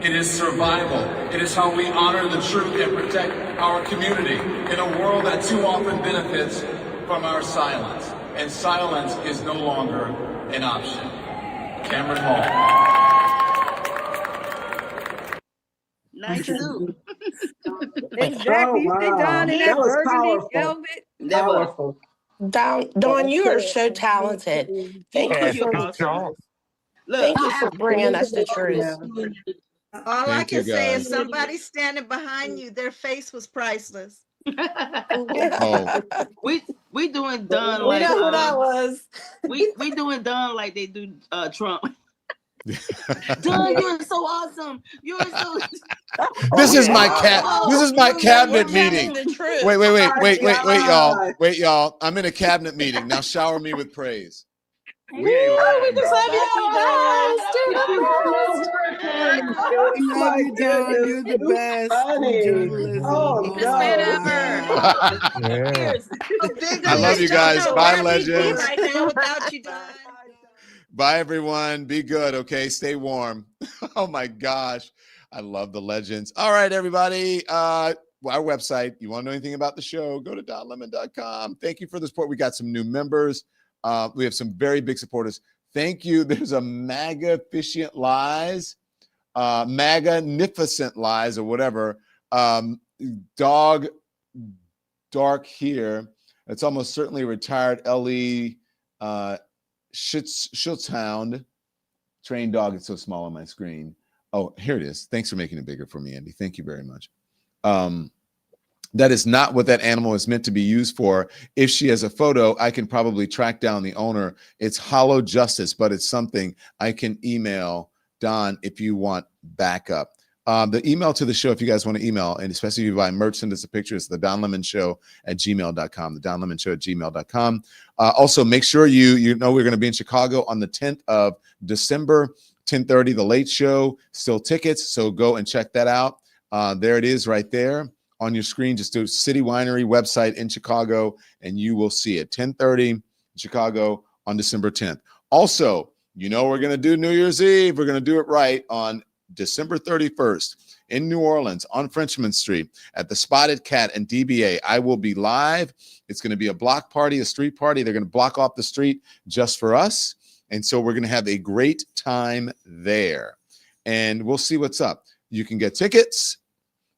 It is survival. It is how we honor the truth and protect our community in a world that too often benefits from our silence. And silence is no longer an option. Cameron Hall. Nice too. Exactly. You see Don in that was burgundy powerful. velvet. Powerful. Dawn, you are so talented. Thank you for Look, thank you for bringing us the truth. All I Thank you, can say is guys. somebody standing behind you, their face was priceless. Oh, we doing Don We like know who that was. we doing Don like they do Trump. Don, you are so awesome. You are so. This is my cabinet meeting. Wait, y'all. Wait, y'all. I'm in a cabinet meeting. Now shower me with praise. We ain't lying, just bro. We love you, Don. You're the best in journalism. Oh, I love you guys. Bye, legends. Right now without you, Don. Bye, everyone. Be good, okay? Stay warm. Oh, my gosh. I love the legends. All right, everybody. Our website, you want to know anything about the show, go to donlemon.com. Thank you for the support. We got some new members. We have some very big supporters. Thank you. There's a magnificent lies, magnificent lies or whatever. Dog dark here. It's almost certainly retired LE Schutzhound. Trained dog. It's so small on my screen. Oh, here it is. Thanks for making it bigger for me, Andy. Thank you very much. That is not what that animal is meant to be used for. If she has a photo, I can probably track down the owner. It's hollow justice, but it's something I can email Don if you want backup. The email to the show, if you guys want to email, and especially if you buy merch, send us a picture. It's the donlemonshow@gmail.com, the donlemonshow@gmail.com. Also, make sure you know we're going to be in Chicago on the 10th of December, 10:30, The Late Show. Still tickets, so go and check that out. There it is right there on your screen. Just do City Winery website in Chicago, and you will see it. 10:30 Chicago on December 10th. Also, you know we're going to do New Year's Eve. We're going to do it right on December 31st in New Orleans on Frenchman Street at the Spotted Cat and DBA. I will be live. It's going to be a block party, a street party. They're going to block off the street just for us. And so we're going to have a great time there. And we'll see what's up. You can get tickets.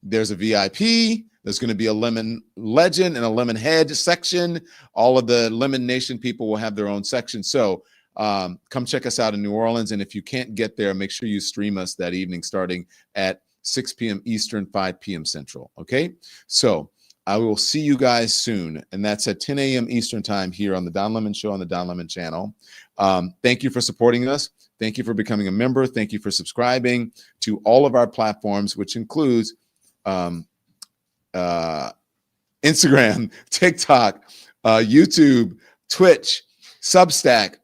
There's a VIP. There's going to be a Lemon Legend and a Lemon Head section. All of the Lemon Nation people will have their own section. So come check us out in New Orleans. And if you can't get there, make sure you stream us that evening starting at 6 p.m. Eastern, 5 p.m. Central. Okay, so I will see you guys soon, and that's at 10 a.m. Eastern time here on the Don Lemon Show on the Don Lemon channel. Thank you for supporting us. Thank you for becoming a member. Thank you for subscribing to all of our platforms, which includes Instagram, TikTok, YouTube, Twitch, Substack,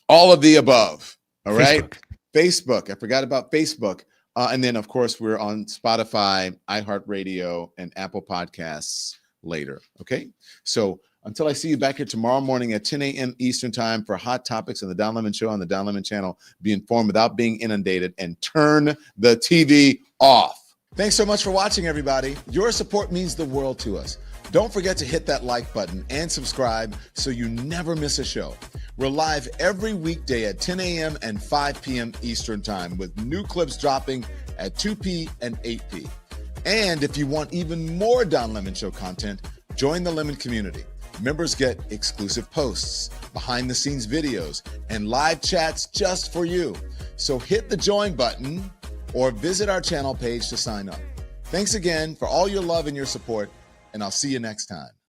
all of the above. All right. Facebook. I forgot about Facebook. And then, of course, we're on Spotify, iHeartRadio, and Apple Podcasts later. Okay. So until I see you back here tomorrow morning at 10 a.m. Eastern time for hot topics on the Don Lemon Show on the Don Lemon channel, be informed without being inundated and turn the TV off. Thanks so much for watching, everybody. Your support means the world to us. Don't forget to hit that like button and subscribe so you never miss a show. We're live every weekday at 10 a.m. and 5 p.m. Eastern time with new clips dropping at 2 p. and 8 p. And if you want even more Don Lemon Show content, join the Lemon community. Members get exclusive posts, behind-the-scenes videos, and live chats just for you. So hit the join button or visit our channel page to sign up. Thanks again for all your love and your support, and I'll see you next time.